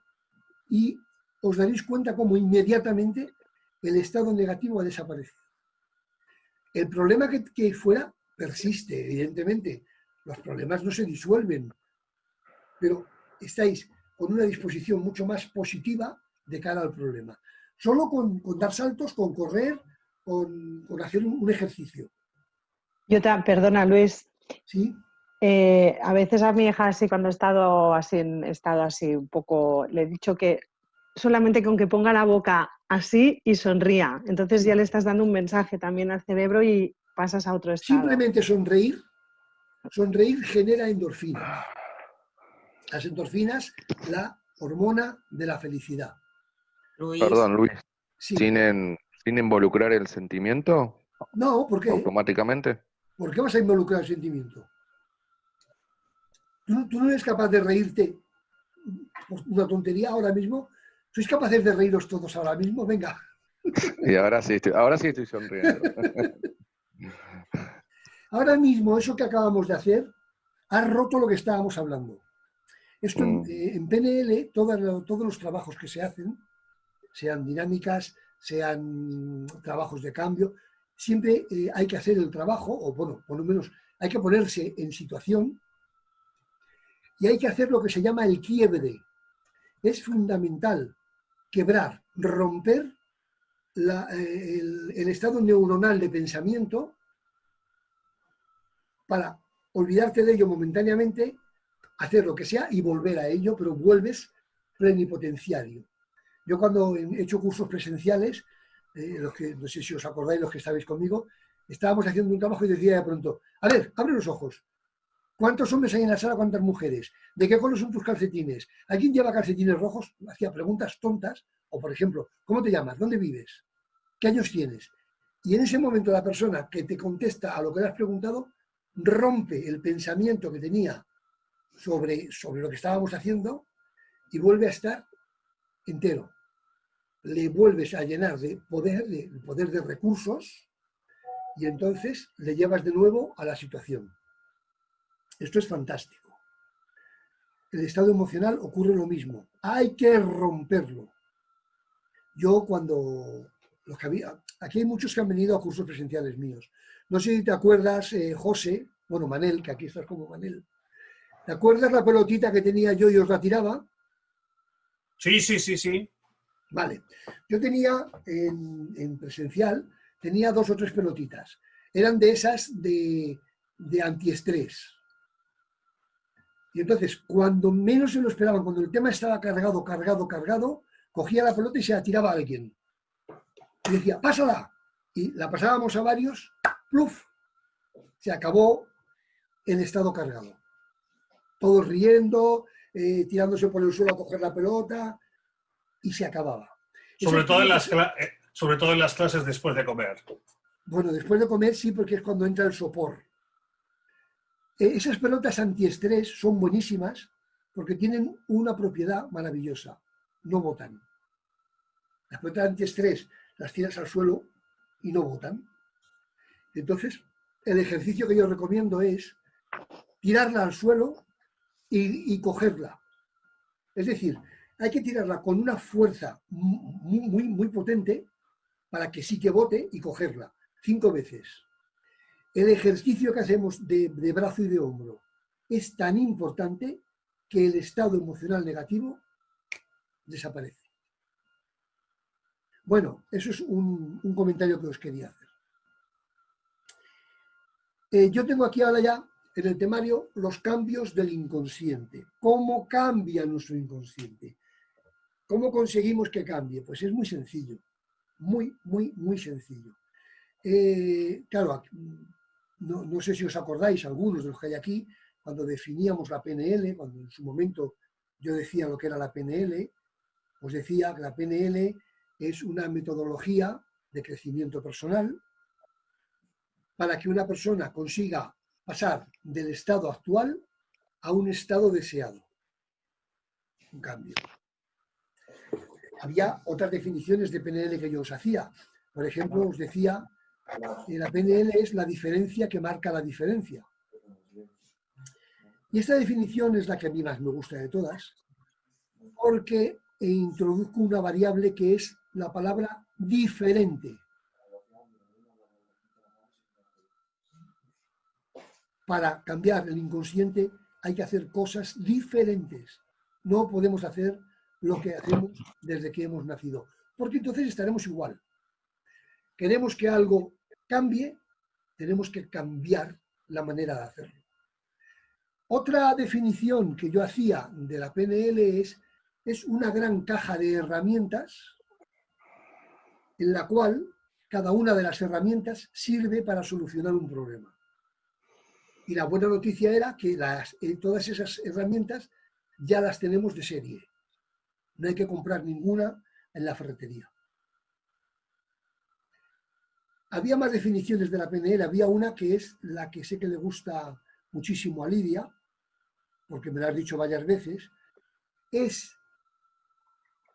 y os daréis cuenta cómo inmediatamente el estado negativo ha desaparecido. El problema que fuera persiste, evidentemente. Los problemas no se disuelven, pero estáis con una disposición mucho más positiva de cara al problema. Solo con dar saltos, con correr, con hacer un ejercicio. Perdona, Luis. ¿Sí? A veces a mi hija, así cuando he estado así un poco, le he dicho que solamente con que ponga la boca así y sonría. Entonces ya le estás dando un mensaje también al cerebro y pasas a otro estado. Simplemente sonreír genera endorfinas. Las endorfinas, la hormona de la felicidad. Luis. Perdón, Luis. Sí. ¿Sin involucrar el sentimiento? No, ¿por qué? ¿Automáticamente? ¿Por qué vas a involucrar el sentimiento? ¿Tú no eres capaz de reírte por una tontería ahora mismo? ¿Sois capaces de reíros todos ahora mismo? Venga. Y ahora sí estoy sonriendo. Ahora mismo, eso que acabamos de hacer ha roto lo que estábamos hablando. Esto en PNL, todos los trabajos que se hacen, sean dinámicas, sean trabajos de cambio, siempre hay que hacer el trabajo, o bueno, por lo menos hay que ponerse en situación y hay que hacer lo que se llama el quiebre. Es fundamental quebrar, romper el estado neuronal de pensamiento para olvidarte de ello momentáneamente, hacer lo que sea y volver a ello, pero vuelves plenipotenciario. Yo cuando he hecho cursos presenciales, los que, no sé si os acordáis, los que estabais conmigo, estábamos haciendo un trabajo y decía de pronto, a ver, abre los ojos. ¿Cuántos hombres hay en la sala? ¿Cuántas mujeres? ¿De qué color son tus calcetines? ¿Alguien lleva calcetines rojos? Hacía preguntas tontas. O, por ejemplo, ¿cómo te llamas? ¿Dónde vives? ¿Qué años tienes? Y en ese momento la persona que te contesta a lo que le has preguntado rompe el pensamiento que tenía sobre lo que estábamos haciendo y vuelve a estar entero. Le vuelves a llenar de poder de recursos y entonces le llevas de nuevo a la situación. Esto es fantástico. El estado emocional ocurre lo mismo. Hay que romperlo. Yo cuando... aquí hay muchos que han venido a cursos presenciales míos. No sé si te acuerdas, José, bueno, Manel, que aquí estás como Manel. ¿Te acuerdas la pelotita que tenía yo y os la tiraba? Sí. Vale. Yo tenía en presencial, tenía 2 o 3 pelotitas. Eran de esas de antiestrés. Y entonces, cuando menos se lo esperaban, cuando el tema estaba cargado, cogía la pelota y se la tiraba a alguien. Y decía, pásala. Y la pasábamos a varios, ¡pluf! Se acabó el estado cargado. Todos riendo, tirándose por el suelo a coger la pelota, y se acababa. Sobre todo en las clases después de comer. Bueno, después de comer sí, porque es cuando entra el sopor. Esas pelotas antiestrés son buenísimas porque tienen una propiedad maravillosa. No botan. Las pelotas antiestrés las tiras al suelo y no botan. Entonces, el ejercicio que yo recomiendo es tirarla al suelo y cogerla. Es decir, hay que tirarla con una fuerza muy potente para que sí que bote y cogerla 5 veces. El ejercicio que hacemos de brazo y de hombro es tan importante que el estado emocional negativo desaparece. Bueno, eso es un comentario que os quería hacer. Yo tengo aquí ahora ya en el temario los cambios del inconsciente. ¿Cómo cambia nuestro inconsciente? ¿Cómo conseguimos que cambie? Pues es muy sencillo, muy sencillo. Claro, no sé si os acordáis, algunos de los que hay aquí, cuando definíamos la PNL, cuando en su momento yo decía lo que era la PNL, os decía que la PNL es una metodología de crecimiento personal para que una persona consiga pasar del estado actual a un estado deseado. Un cambio. Había otras definiciones de PNL que yo os hacía. Por ejemplo, os decía que la PNL es la diferencia que marca la diferencia. Y esta definición es la que a mí más me gusta de todas, porque introduzco una variable que es la palabra diferente. Para cambiar el inconsciente hay que hacer cosas diferentes. No podemos hacer lo que hacemos desde que hemos nacido, porque entonces estaremos igual. Queremos que algo cambie, tenemos que cambiar la manera de hacerlo. Otra definición que yo hacía de la PNL es una gran caja de herramientas en la cual cada una de las herramientas sirve para solucionar un problema. Y la buena noticia era que todas esas herramientas ya las tenemos de serie. No hay que comprar ninguna en la ferretería. Había más definiciones de la PNL, había una que es la que sé que le gusta muchísimo a Lidia, porque me lo has dicho varias veces, es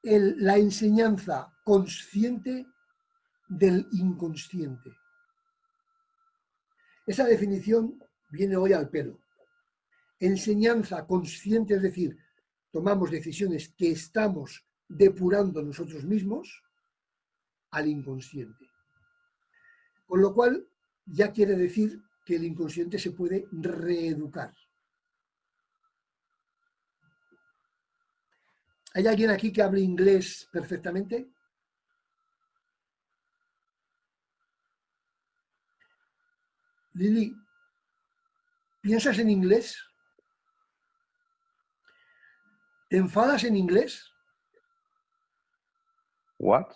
la enseñanza consciente del inconsciente. Esa definición viene hoy al pelo. Enseñanza consciente, es decir, tomamos decisiones que estamos depurando nosotros mismos al inconsciente. Con lo cual, ya quiere decir que el inconsciente se puede reeducar. ¿Hay alguien aquí que hable inglés perfectamente? Lili, ¿piensas en inglés? ¿Te enfadas en inglés? What?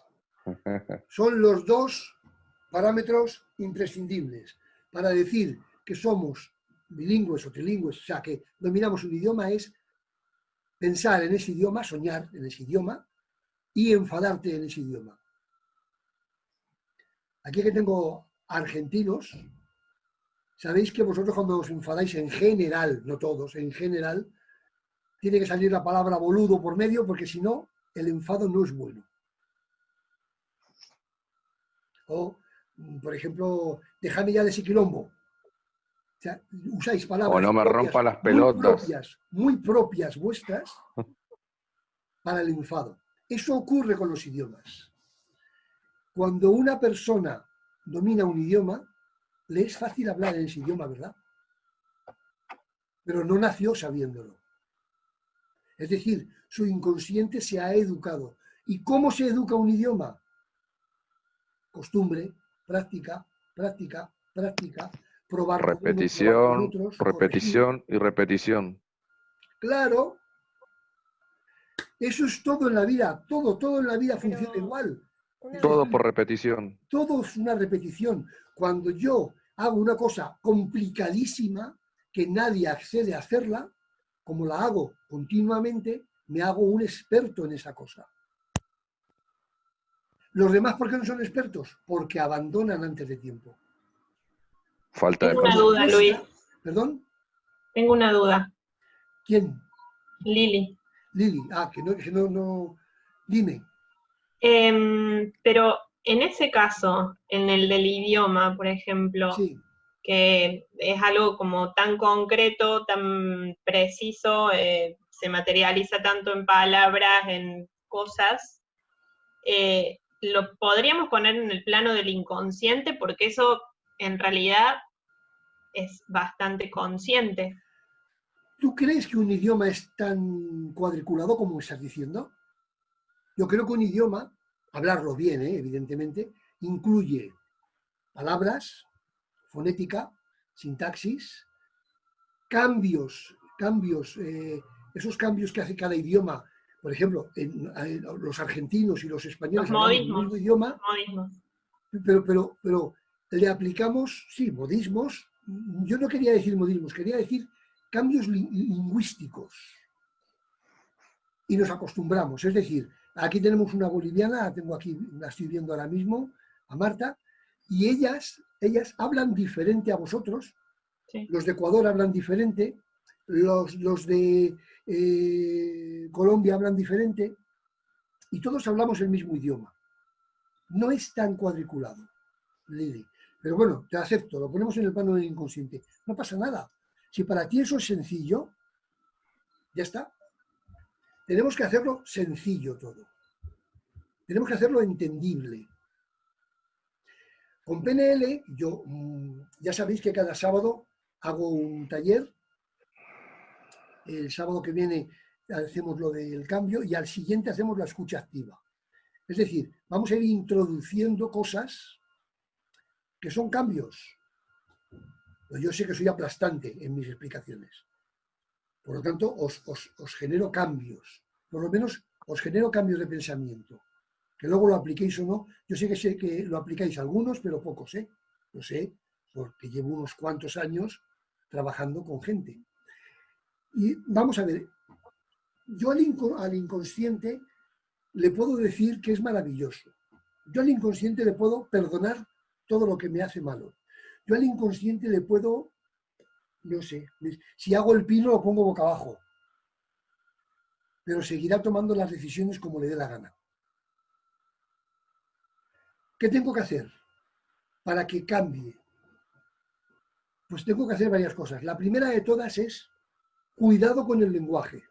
Son los dos parámetros imprescindibles para decir que somos bilingües o trilingües, o sea, que dominamos un idioma, es pensar en ese idioma, soñar en ese idioma y enfadarte en ese idioma. Aquí que tengo argentinos, sabéis que vosotros cuando os enfadáis en general, no todos, en general, tiene que salir la palabra boludo por medio porque si no, el enfado no es bueno. O, por ejemplo, déjame ya de ese quilombo. O sea, usáis palabras O no me propias, rompa las pelotas. muy propias vuestras para el enfado. Eso ocurre con los idiomas. Cuando una persona domina un idioma, le es fácil hablar en ese idioma, ¿verdad? Pero no nació sabiéndolo. Es decir, su inconsciente se ha educado. ¿Y cómo se educa un idioma? Costumbre, práctica, probar con unos, probar con Repetición, otros, corregir. repetición y repetición. Claro. Eso es todo en la vida, todo en la vida funciona igual. Todo por repetición. Todo es una repetición. Cuando yo hago una cosa complicadísima, que nadie accede a hacerla, como la hago continuamente, me hago un experto en esa cosa. ¿Los demás por qué no son expertos? Porque abandonan antes de tiempo. Falta de Tengo una persona. duda, Luis. ¿Perdón? Tengo una duda. ¿Quién? Lili. Lili. Ah, que no. Dime. Pero en ese caso, en el del idioma, por ejemplo, Sí. que es algo como tan concreto, tan preciso, se materializa tanto en palabras, en cosas, lo podríamos poner en el plano del inconsciente porque eso en realidad es bastante consciente. ¿Tú crees que un idioma es tan cuadriculado como estás diciendo? Yo creo que un idioma, hablarlo bien, evidentemente, incluye palabras, fonética, sintaxis, cambios, esos cambios que hace cada idioma. Por ejemplo, los argentinos y los españoles Los hablamos el modismos. mismo idioma, pero le aplicamos, sí, modismos. Yo no quería decir modismos, quería decir cambios lingüísticos. Y nos acostumbramos. Es decir, aquí tenemos una boliviana, la tengo aquí, la estoy viendo ahora mismo, a Marta, y ellas hablan diferente a vosotros. Sí. Los de Ecuador hablan diferente, los de Colombia hablan diferente, y todos hablamos el mismo idioma. No es tan cuadriculado, Lili. Pero bueno, te acepto, lo ponemos en el plano del inconsciente. No pasa nada. Si para ti eso es sencillo, ya está. Tenemos que hacerlo sencillo todo. Tenemos que hacerlo entendible. Con PNL, yo ya sabéis que cada sábado hago un taller. El sábado que viene hacemos lo del cambio y al siguiente hacemos la escucha activa. Es decir, vamos a ir introduciendo cosas que son cambios. Yo sé que soy aplastante en mis explicaciones. Por lo tanto, os genero cambios. Por lo menos os genero cambios de pensamiento. Que luego lo apliquéis o no. Yo sé que lo aplicáis algunos, pero pocos, ¿eh? Lo sé, porque llevo unos cuantos años trabajando con gente. Y vamos a ver, yo al inconsciente le puedo decir que es maravilloso. Yo al inconsciente le puedo perdonar todo lo que me hace malo. Yo al inconsciente le puedo, no sé, si hago el pino lo pongo boca abajo, pero seguirá tomando las decisiones como le dé la gana. ¿Qué tengo que hacer para que cambie? Pues tengo que hacer varias cosas. La primera de todas es cuidado con el lenguaje.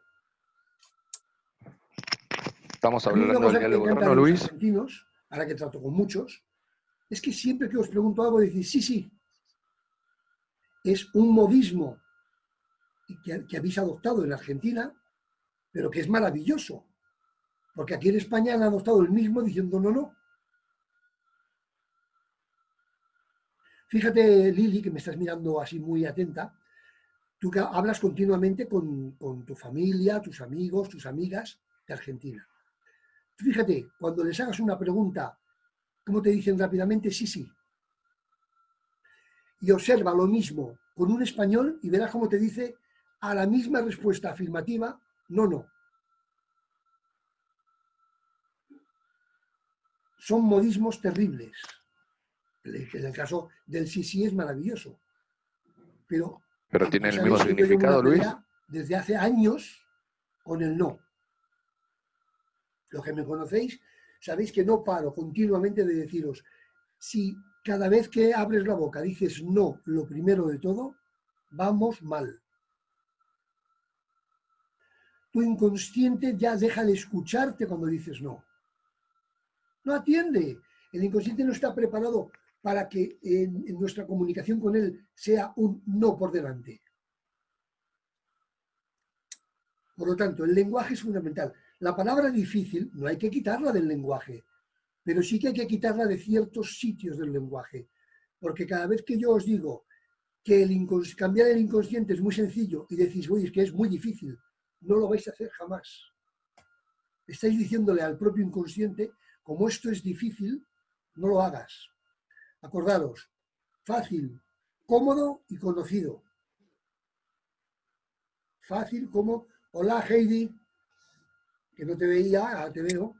Estamos A mí una hablando del cosa que me diálogo encanta interno, de los Luis. argentinos, ahora que trato con muchos, es que siempre que os pregunto algo decís, sí, sí. Es un modismo que habéis adoptado en Argentina, pero que es maravilloso. Porque aquí en España han adoptado el mismo diciendo no, no. Fíjate, Lili, que me estás mirando así muy atenta, tú que hablas continuamente con tu familia, tus amigos, tus amigas de Argentina. Fíjate, cuando les hagas una pregunta, ¿cómo te dicen rápidamente? Sí, sí. Y observa lo mismo con un español y verás cómo te dice a la misma respuesta afirmativa, no, no. Son modismos terribles. En el caso del sí, sí es maravilloso. Pero ¿Tiene el sabéis mismo que yo llevo significado, una Luis? pelea desde hace años con el no. Los que me conocéis, sabéis que no paro continuamente de deciros, si cada vez que abres la boca dices no, lo primero de todo, vamos mal. Tu inconsciente ya deja de escucharte cuando dices no. No atiende. El inconsciente no está preparado para que en nuestra comunicación con él sea un no por delante. Por lo tanto, el lenguaje es fundamental. La palabra difícil no hay que quitarla del lenguaje, pero sí que hay que quitarla de ciertos sitios del lenguaje. Porque cada vez que yo os digo que cambiar el inconsciente es muy sencillo y decís, oye, es que es muy difícil, no lo vais a hacer jamás. estáis diciéndole al propio inconsciente, como esto es difícil, no lo hagas. Acordaros, fácil, cómodo y conocido. Fácil como, hola Heidi, que no te veía, ahora te veo.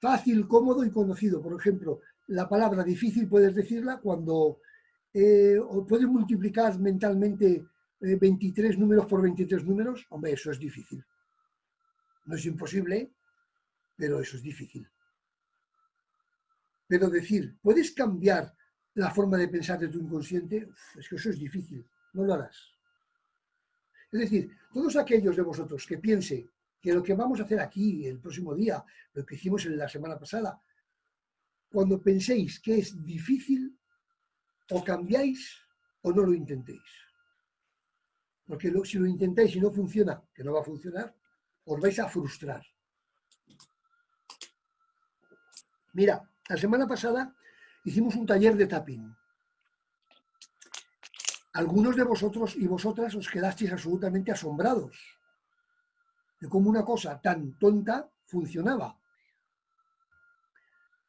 Fácil, cómodo y conocido. Por ejemplo, la palabra difícil puedes decirla cuando o puedes multiplicar mentalmente 23 números por 23 números. Hombre, eso es difícil. No es imposible, pero eso es difícil. Pero decir, ¿puedes cambiar la forma de pensar de tu inconsciente? Es que eso es difícil, no lo harás. Es decir, todos aquellos de vosotros que piensen que lo que vamos a hacer aquí el próximo día, lo que hicimos en la semana pasada, cuando penséis que es difícil, o cambiáis o no lo intentéis. Porque si lo intentáis y no funciona, que no va a funcionar, os vais a frustrar. Mira, la semana pasada hicimos un taller de tapping. Algunos de vosotros y vosotras os quedasteis absolutamente asombrados de cómo una cosa tan tonta funcionaba.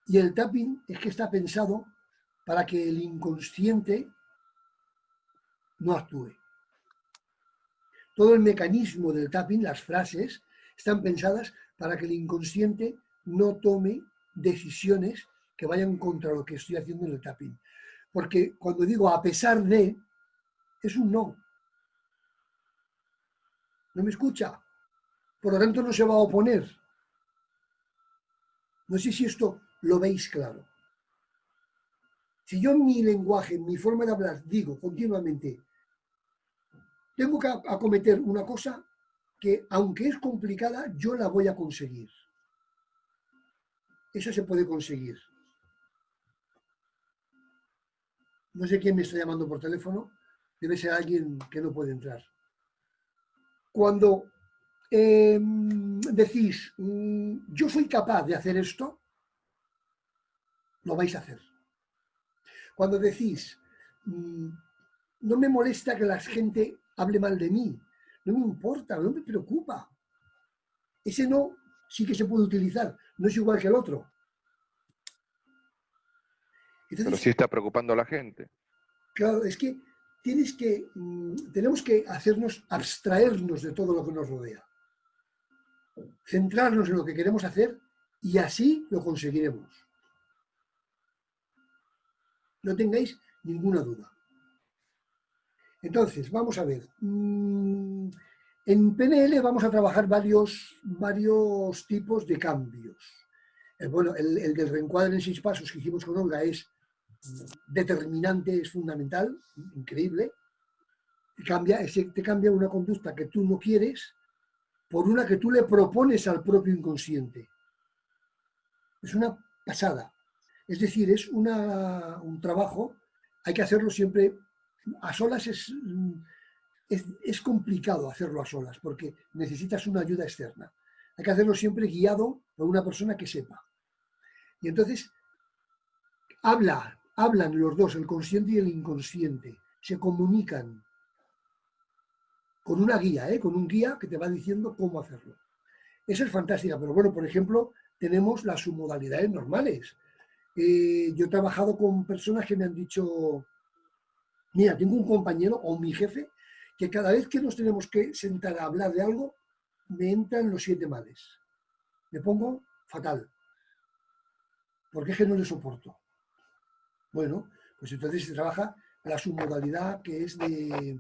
Y el tapping es que está pensado para que el inconsciente no actúe. Todo el mecanismo del tapping, las frases, están pensadas para que el inconsciente no tome decisiones que vayan contra lo que estoy haciendo en el tapping. Porque cuando digo a pesar de, es un no. No me escucha. Por lo tanto, no se va a oponer. No sé si esto lo veis claro. Si yo en mi lenguaje, en mi forma de hablar, digo continuamente, tengo que acometer una cosa que, aunque es complicada, yo la voy a conseguir. Eso se puede conseguir. No sé quién me está llamando por teléfono. Debe ser alguien que no puede entrar. Cuando decís, yo soy capaz de hacer esto, lo vais a hacer. Cuando decís, no me molesta que la gente hable mal de mí, no me importa, no me preocupa. Ese no sí que se puede utilizar, no es igual que el otro. Entonces, pero sí está preocupando a la gente. Claro, es que tenemos que hacernos, abstraernos de todo lo que nos rodea. Centrarnos en lo que queremos hacer y así lo conseguiremos. No tengáis ninguna duda. Entonces, vamos a ver. En PNL vamos a trabajar varios tipos de cambios. Bueno, el del reencuadre en 6 pasos que hicimos con Olga es determinante, es fundamental, increíble. Te cambia una conducta que tú no quieres por una que tú le propones al propio inconsciente. Es una pasada. Es decir, es un trabajo, hay que hacerlo siempre a solas. Es complicado hacerlo a solas porque necesitas una ayuda externa. Hay que hacerlo siempre guiado por una persona que sepa. Y entonces hablan los dos, el consciente y el inconsciente, se comunican con una guía, con un guía que te va diciendo cómo hacerlo. Eso es fantástica, pero bueno, por ejemplo, tenemos las submodalidades normales. Yo he trabajado con personas que me han dicho, mira, tengo un compañero o mi jefe que cada vez que nos tenemos que sentar a hablar de algo, me entran los 7 males. Me pongo fatal. Porque es que no le soporto. Bueno, pues entonces se trabaja la submodalidad que es de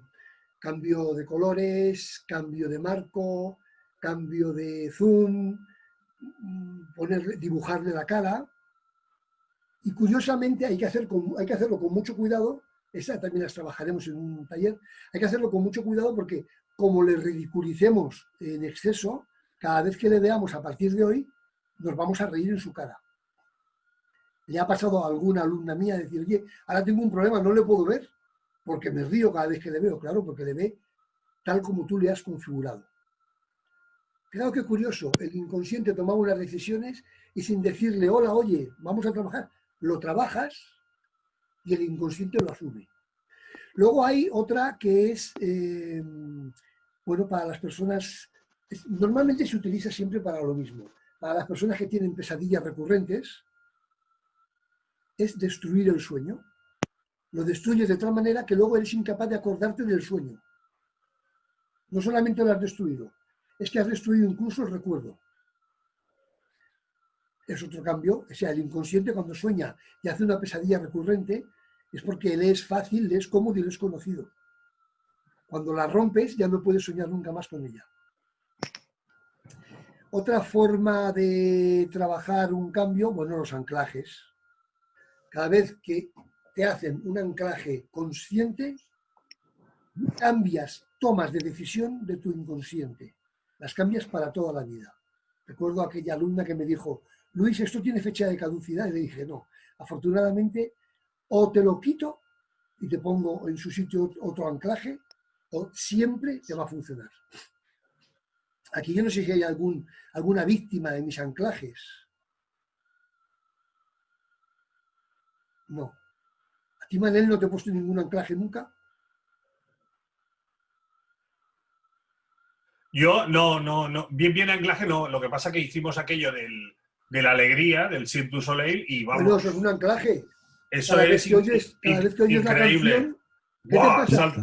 cambio de colores, cambio de marco, cambio de zoom, dibujarle la cara. Y curiosamente hay que hacerlo con mucho cuidado. Esa también las trabajaremos en un taller. Hay que hacerlo con mucho cuidado porque como le ridiculicemos en exceso, cada vez que le veamos a partir de hoy, nos vamos a reír en su cara. Le ha pasado a alguna alumna mía decir, oye, ahora tengo un problema, no le puedo ver, porque me río cada vez que le veo, claro, porque le ve tal como tú le has configurado. Claro que curioso, el inconsciente tomaba unas decisiones y sin decirle, hola, oye, vamos a trabajar, lo trabajas y el inconsciente lo asume. Luego hay otra que es, bueno, para las personas Normalmente se utiliza siempre para lo mismo. Para las personas que tienen pesadillas recurrentes, es destruir el sueño. Lo destruyes de tal manera que luego eres incapaz de acordarte del sueño. No solamente lo has destruido, es que has destruido incluso el recuerdo. Es otro cambio, o sea, el inconsciente cuando sueña y hace una pesadilla recurrente es porque le es fácil, le es cómodo y le es conocido. Cuando la rompes ya no puedes soñar nunca más con ella. Otra forma de trabajar un cambio, bueno, los anclajes. Cada vez que te hacen un anclaje consciente, cambias tomas de decisión de tu inconsciente. Las cambias para toda la vida. Recuerdo a aquella alumna que me dijo, Luis, ¿esto tiene fecha de caducidad? Y le dije, no. Afortunadamente, o te lo quito y te pongo en su sitio otro anclaje, o siempre te va a funcionar. Aquí yo no sé si hay alguna víctima de mis anclajes. No. ¿A ti, Manel, no te he puesto ningún anclaje nunca? Yo no. Bien anclaje no. Lo que pasa es que hicimos aquello de la alegría, del Cirque du Soleil, y vamos. Bueno, eso es un anclaje. Eso Cada es vez que oyes increíble. la canción, ¿qué te pasa?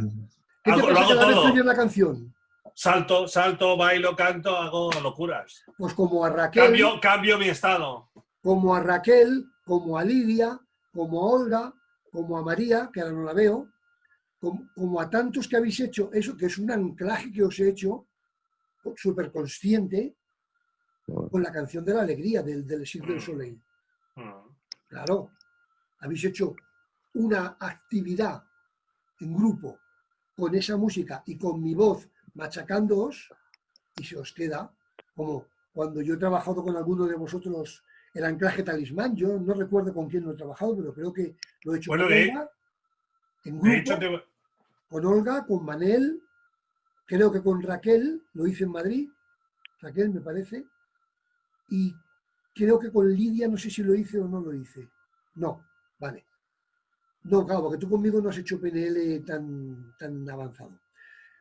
¿Qué te pasa cada vez que oyes la canción? Salto, bailo, canto, hago locuras. Pues como a Raquel, Cambio mi estado. como a Raquel, como a Lidia, como a Olga, como a María, que ahora no la veo, como a tantos que habéis hecho eso, que es un anclaje que os he hecho súper consciente con la canción de la alegría del Cirque du Soleil. Claro, habéis hecho una actividad en grupo con esa música y con mi voz machacándoos y se os queda como cuando yo he trabajado con alguno de vosotros el anclaje talismán. Yo no recuerdo con quién lo he trabajado, pero creo que lo he hecho con Olga, en grupo, con Olga, con Manel, creo que con Raquel, lo hice en Madrid, Raquel me parece, y creo que con Lidia no sé si lo hice o no lo hice. No, vale. No, claro, porque tú conmigo no has hecho PNL tan avanzado.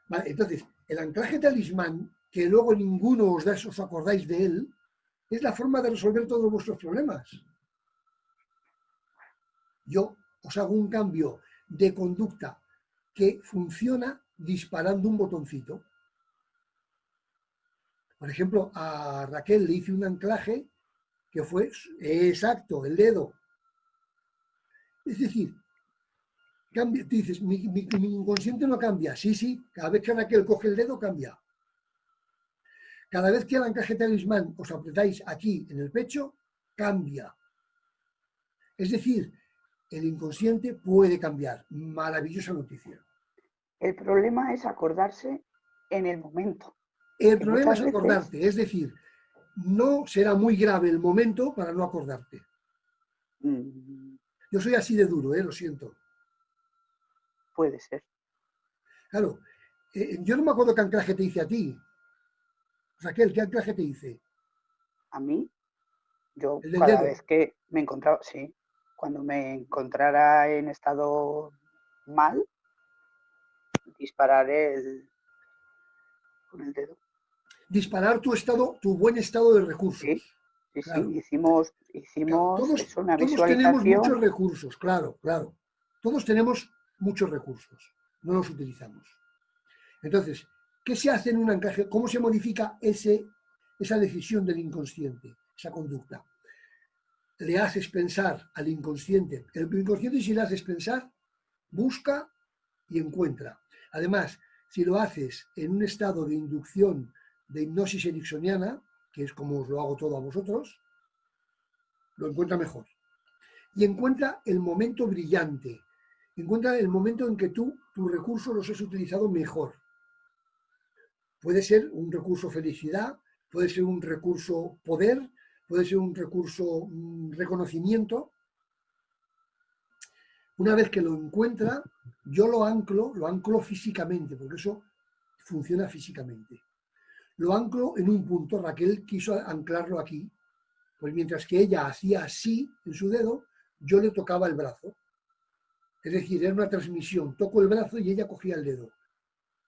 Vale, entonces, el anclaje talismán, que luego ninguno os acordáis de él, es la forma de resolver todos vuestros problemas. Yo os hago un cambio de conducta que funciona disparando un botoncito. Por ejemplo, a Raquel le hice un anclaje que fue exacto, el dedo. Es decir, cambia, tú dices, mi inconsciente no cambia. Sí, cada vez que Raquel coge el dedo, cambia. Cada vez que el anclaje talismán os apretáis aquí en el pecho, cambia. Es decir, el inconsciente puede cambiar. Maravillosa noticia. El problema es acordarse en el momento. El problema es acordarte, es decir, no será muy grave el momento para no acordarte. Yo soy así de duro, lo siento. Puede ser. Claro, yo no me acuerdo qué anclaje te hice a ti. Raquel, ¿qué anclaje te hice? ¿A mí? Yo cada vez que me encontraba, sí, cuando me encontrara en estado mal, disparar con el dedo. Disparar tu buen estado de recursos. Sí, claro. Hicimos todos, una visualización. Todos tenemos muchos recursos, claro. Todos tenemos muchos recursos, no los utilizamos. Entonces, ¿qué se hace en un anclaje? ¿Cómo se modifica esa decisión del inconsciente, esa conducta? Le haces pensar al inconsciente. El inconsciente, si le haces pensar, busca y encuentra. Además, si lo haces en un estado de inducción de hipnosis ericksoniana, que es como os lo hago todo a vosotros, lo encuentra mejor. Y encuentra el momento brillante. Encuentra el momento en que tus recursos los has utilizado mejor. Puede ser un recurso felicidad, puede ser un recurso poder, puede ser un recurso reconocimiento. Una vez que lo encuentra, yo lo anclo físicamente, porque eso funciona físicamente. Lo anclo en un punto. Raquel quiso anclarlo aquí, pues mientras que ella hacía así en su dedo, yo le tocaba el brazo. Es decir, era una transmisión. Toco el brazo y ella cogía el dedo.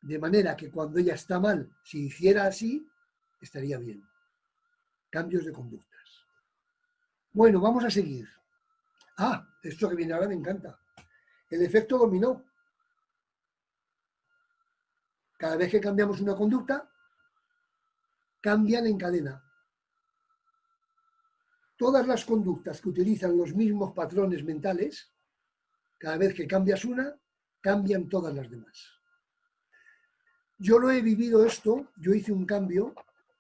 De manera que cuando ella está mal, si hiciera así, estaría bien. Cambios de conductas. Bueno, vamos a seguir. Ah, esto que viene ahora me encanta. El efecto dominó. Cada vez que cambiamos una conducta, cambian en cadena. Todas las conductas que utilizan los mismos patrones mentales, cada vez que cambias una, cambian todas las demás. Yo lo he vivido esto, yo hice un cambio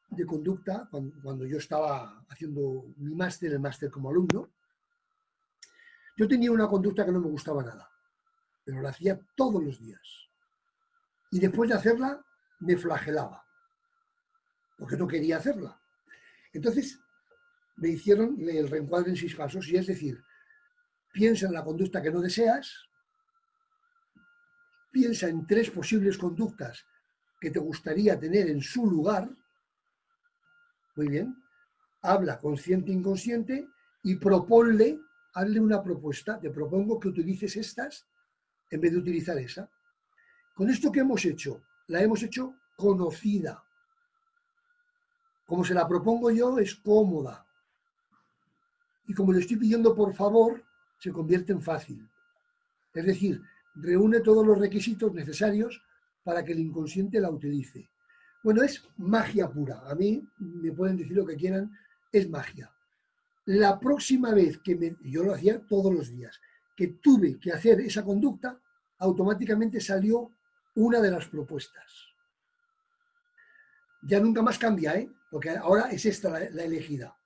de conducta cuando yo estaba haciendo mi máster, el máster como alumno. Yo tenía una conducta que no me gustaba nada, pero la hacía todos los días. Y después de hacerla, me flagelaba, porque no quería hacerla. Entonces, me hicieron el reencuadre en 6 pasos, y es decir, piensa en la conducta que no deseas, piensa en 3 posibles conductas que te gustaría tener en su lugar, muy bien, habla consciente e inconsciente y proponle, hazle una propuesta, te propongo que utilices estas en vez de utilizar esa. Con esto que hemos hecho, la hemos hecho conocida. Como se la propongo yo, es cómoda. Y como le estoy pidiendo por favor, se convierte en fácil. Es decir, reúne todos los requisitos necesarios para que el inconsciente la utilice. Bueno, es magia pura. A mí me pueden decir lo que quieran, es magia. La próxima vez que yo lo hacía todos los días, que tuve que hacer esa conducta, automáticamente salió una de las propuestas. Ya nunca más cambia, porque ahora es esta la elegida.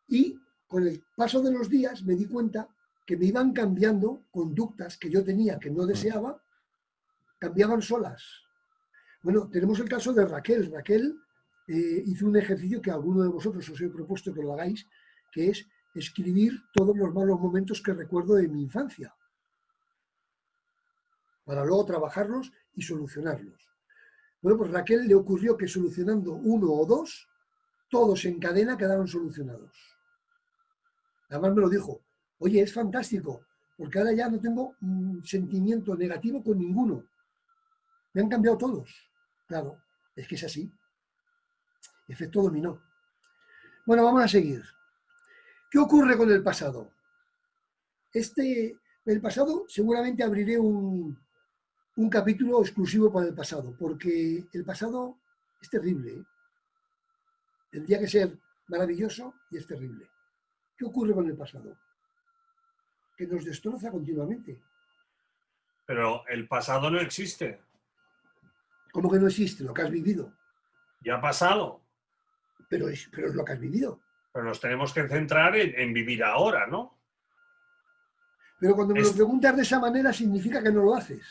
Y con el paso de los días me di cuenta que me iban cambiando conductas que yo tenía que no deseaba, cambiaban solas. Bueno, tenemos el caso de Raquel. Raquel hizo un ejercicio que a alguno de vosotros os he propuesto que lo hagáis, que es escribir todos los malos momentos que recuerdo de mi infancia, para luego trabajarlos y solucionarlos. Bueno, pues a Raquel le ocurrió que solucionando 1 o 2, todos en cadena quedaron solucionados. Además me lo dijo, oye, es fantástico, porque ahora ya no tengo un sentimiento negativo con ninguno. Me han cambiado todos. Claro, es que es así. Efecto dominó. Bueno, vamos a seguir. ¿Qué ocurre con el pasado? El pasado seguramente abriré un capítulo exclusivo para el pasado, porque el pasado es terrible. Tendría que ser maravilloso y es terrible. ¿Qué ocurre con el pasado? Que nos destroza continuamente. Pero el pasado no existe. ¿Cómo que no existe? Lo que has vivido. Ya ha pasado. Pero es lo que has vivido. Pero nos tenemos que centrar en vivir ahora, ¿no? Pero cuando me lo preguntas de esa manera significa que no lo haces.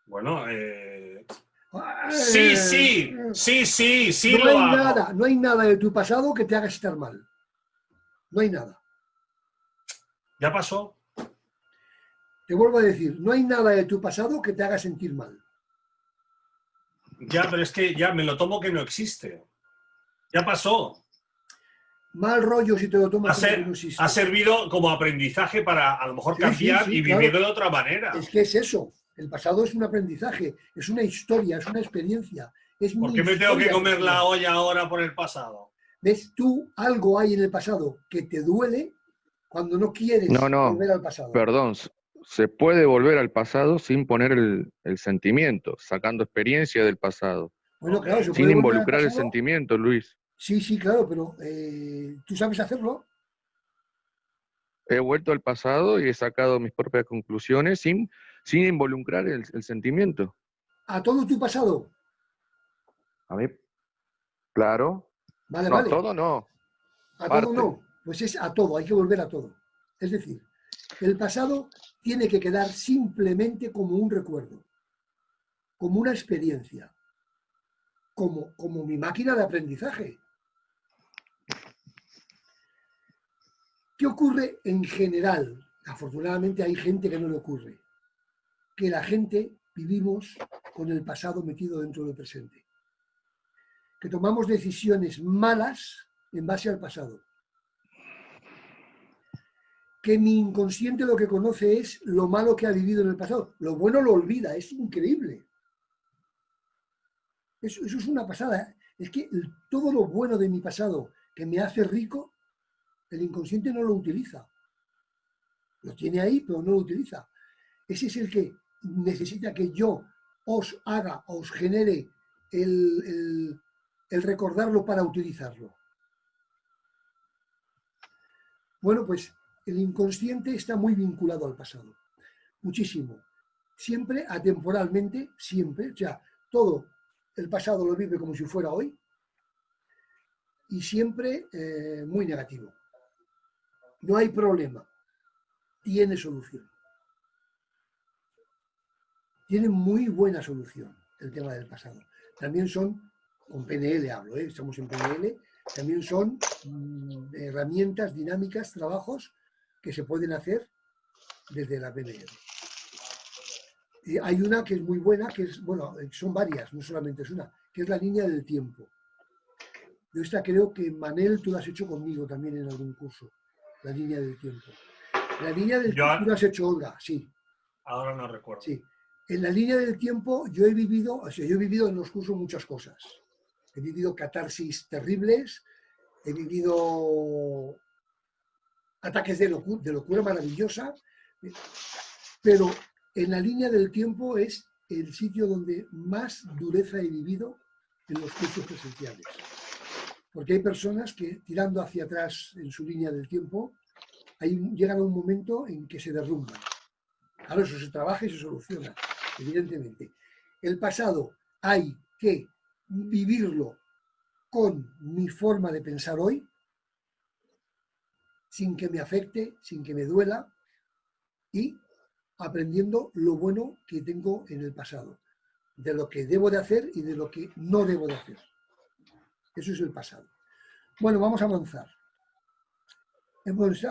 Bueno, sí No lo hay hago. no hay nada de tu pasado que te haga estar mal. No hay nada. Ya pasó. Te vuelvo a decir, no hay nada de tu pasado que te haga sentir mal. Ya, pero es que ya me lo tomo que no existe. Ya pasó. Mal rollo si te lo tomas como que no existe. Ha servido como aprendizaje para a lo mejor cambiar y vivir de otra manera. Es que es eso. El pasado es un aprendizaje, es una historia, es una experiencia. ¿Por qué me tengo que comer la olla ahora por el pasado? ¿Ves? Tú algo hay en el pasado que te duele cuando no quieres volver al pasado. Perdón, se puede volver al pasado sin poner el sentimiento, sacando experiencia del pasado. Bueno, claro, se puede sin volver involucrar al el pasado. sentimiento, Luis. Sí, claro, pero ¿tú sabes hacerlo? He vuelto al pasado y he sacado mis propias conclusiones sin involucrar el sentimiento. ¿A todo tu pasado? A mí, claro. Vale. No, a todo no. A Parte. todo no, pues es a todo, hay que volver a todo. Es decir, el pasado tiene que quedar simplemente como un recuerdo, como una experiencia, como mi máquina de aprendizaje. ¿Qué ocurre en general? Afortunadamente hay gente que no le ocurre. Que la gente vivimos con el pasado metido dentro del presente. Que tomamos decisiones malas en base al pasado. Que mi inconsciente lo que conoce es lo malo que ha vivido en el pasado. Lo bueno lo olvida, es increíble. Eso es una pasada. Es que todo lo bueno de mi pasado que me hace rico, el inconsciente no lo utiliza. Lo tiene ahí, pero no lo utiliza. Ese es el que necesita que yo os haga, os genere el recordarlo para utilizarlo. Bueno, pues el inconsciente está muy vinculado al pasado, muchísimo. Siempre atemporalmente, siempre, o sea, todo el pasado lo vive como si fuera hoy y siempre muy negativo. No hay problema, tiene solución. Tiene muy buena solución el tema del pasado. También son, con PNL hablo, estamos en PNL, también son herramientas, dinámicas, trabajos que se pueden hacer desde la PNL. Y hay una que es muy buena, que es, bueno, son varias, no solamente es una, que es la línea del tiempo. Yo esta creo que, Manel, tú la has hecho conmigo también en algún curso, la línea del tiempo. La línea del tiempo tú la has hecho, Olga, sí. Ahora no recuerdo. Sí. En la línea del tiempo yo he vivido en los cursos muchas cosas. He vivido catarsis terribles, he vivido ataques de locura maravillosa, pero en la línea del tiempo es el sitio donde más dureza he vivido en los cursos presenciales. Porque hay personas que, tirando hacia atrás en su línea del tiempo, llegan a un momento en que se derrumban. Claro, eso se trabaja y se soluciona, evidentemente. El pasado hay que vivirlo con mi forma de pensar hoy, sin que me afecte, sin que me duela, y aprendiendo lo bueno que tengo en el pasado, de lo que debo de hacer y de lo que no debo de hacer. Eso es el pasado. Bueno, vamos a avanzar.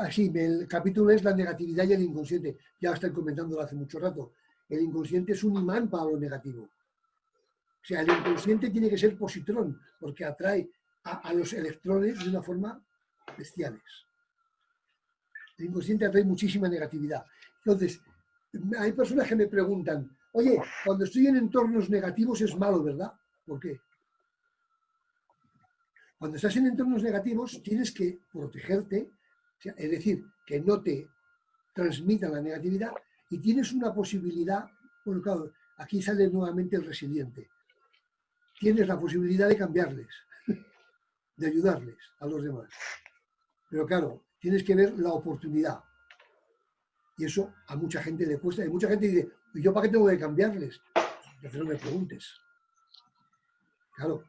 Así, el capítulo es la negatividad y el inconsciente. Ya estoy comentándolo hace mucho rato. El inconsciente es un imán para lo negativo. O sea, el inconsciente tiene que ser positrón, porque atrae a los electrones de una forma bestiales. El inconsciente atrae muchísima negatividad. Entonces, hay personas que me preguntan, oye, cuando estoy en entornos negativos es malo, ¿verdad? ¿Por qué? Cuando estás en entornos negativos tienes que protegerte, es decir, que no te transmitan la negatividad, y tienes una posibilidad, bueno, claro, aquí sale nuevamente el resiliente. Tienes la posibilidad de cambiarles, de ayudarles a los demás. Pero claro, tienes que ver la oportunidad. Y eso a mucha gente le cuesta. Y mucha gente dice, ¿y yo para qué tengo que cambiarles? Entonces no me preguntes. Claro,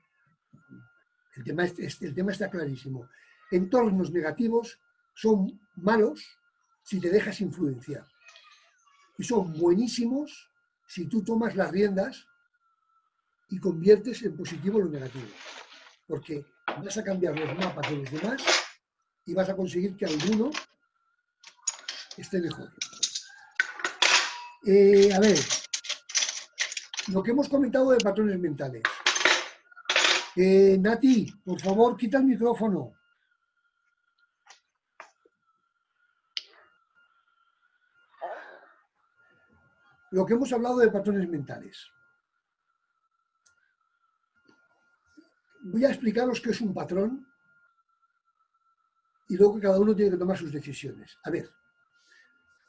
el tema está clarísimo. Entornos negativos son malos si te dejas influenciar. Y son buenísimos si tú tomas las riendas y conviertes en positivo lo negativo. Porque vas a cambiar los mapas de los demás y vas a conseguir que alguno esté mejor. A ver, lo que hemos comentado de patrones mentales. Nati, por favor, quita el micrófono. Lo que hemos hablado de patrones mentales. Voy a explicaros qué es un patrón y luego cada uno tiene que tomar sus decisiones. A ver,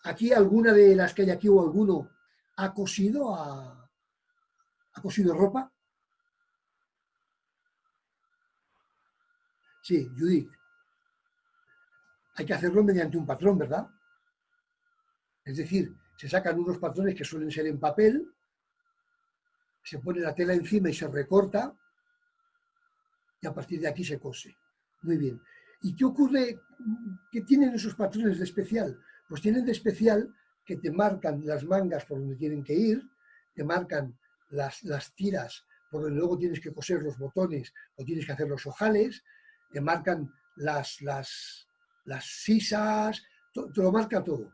aquí alguna de las que hay aquí o alguno ha cosido ropa. Sí, Judith. Hay que hacerlo mediante un patrón, ¿verdad? Es decir, se sacan unos patrones que suelen ser en papel, se pone la tela encima y se recorta, y a partir de aquí se cose. Muy bien. ¿Y qué ocurre? ¿Qué tienen esos patrones de especial? Pues tienen de especial que te marcan las mangas por donde tienen que ir, te marcan las tiras por donde luego tienes que coser los botones o tienes que hacer los ojales, te marcan las sisas, te lo marca todo.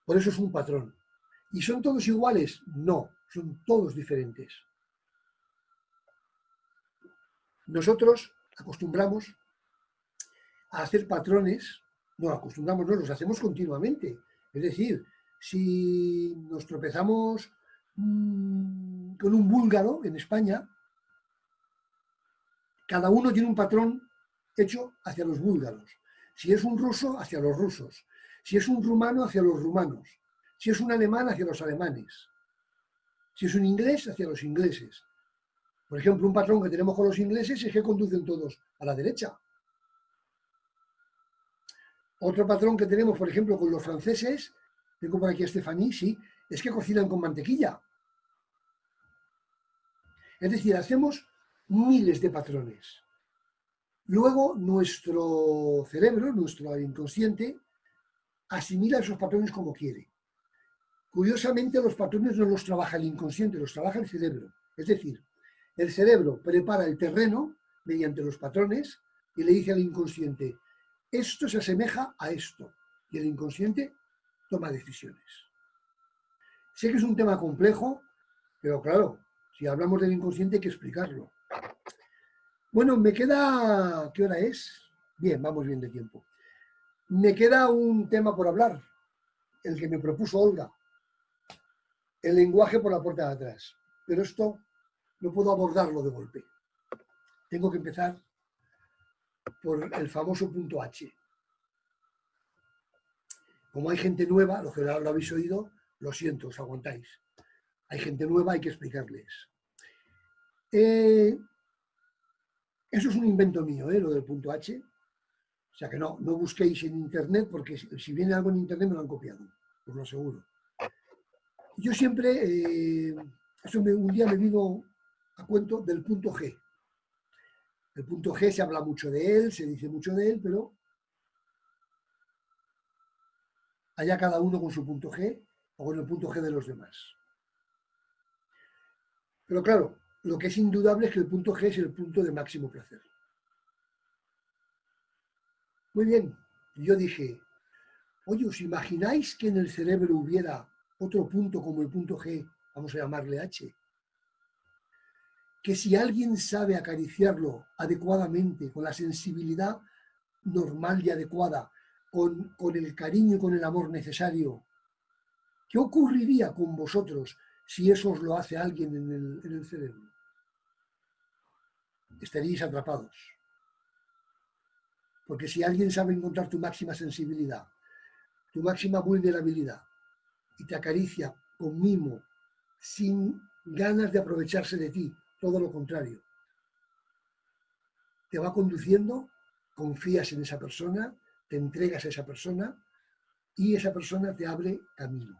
Por eso es un patrón. ¿Y son todos iguales? No, son todos diferentes. Nosotros acostumbramos a hacer patrones, no, los hacemos continuamente. Es decir, si nos tropezamos con un búlgaro en España, Cada uno tiene un patrón hecho hacia los búlgaros. Si es un ruso, hacia los rusos. Si es un rumano, hacia los rumanos. Si es un alemán, hacia los alemanes. Si es un inglés, hacia los ingleses. Por ejemplo, un patrón que tenemos con los ingleses es que conducen todos a la derecha. Otro patrón que tenemos, por ejemplo, con los franceses, tengo por aquí a Stephanie, sí, es que cocinan con mantequilla. Es decir, hacemos miles de patrones. Luego, nuestro cerebro, nuestro inconsciente, asimila esos patrones como quiere. Curiosamente, los patrones no los trabaja el inconsciente, los trabaja el cerebro. Es decir, el cerebro prepara el terreno mediante los patrones y le dice al inconsciente, esto se asemeja a esto. Y el inconsciente toma decisiones. Sé que es un tema complejo, pero claro, si hablamos del inconsciente hay que explicarlo. Bueno, me queda... ¿Qué hora es? Bien, vamos bien de tiempo. Me queda un tema por hablar, el que me propuso Olga. El lenguaje por la puerta de atrás. Pero esto no puedo abordarlo de golpe. Tengo que empezar por el famoso punto H. Como hay gente nueva, los que lo habéis oído, lo siento, os aguantáis. Hay gente nueva, hay que explicarles. Eso es un invento mío, lo del punto H. O sea que no busquéis en internet, porque si viene algo en internet me lo han copiado, os lo aseguro. Yo siempre, un día me vino a cuento del punto G. El punto G se habla mucho de él, se dice mucho de él, pero allá cada uno con su punto G o con el punto G de los demás. Pero claro, lo que es indudable es que el punto G es el punto de máximo placer. Muy bien, yo dije, oye, ¿os imagináis que en el cerebro hubiera otro punto como el punto G, vamos a llamarle H? Que si alguien sabe acariciarlo adecuadamente, con la sensibilidad normal y adecuada, con el cariño y con el amor necesario, ¿qué ocurriría con vosotros si eso os lo hace alguien en el cerebro? Estaríais atrapados. Porque si alguien sabe encontrar tu máxima sensibilidad, tu máxima vulnerabilidad, y te acaricia con mimo, sin ganas de aprovecharse de ti, todo lo contrario, te va conduciendo, confías en esa persona, te entregas a esa persona y esa persona te abre camino.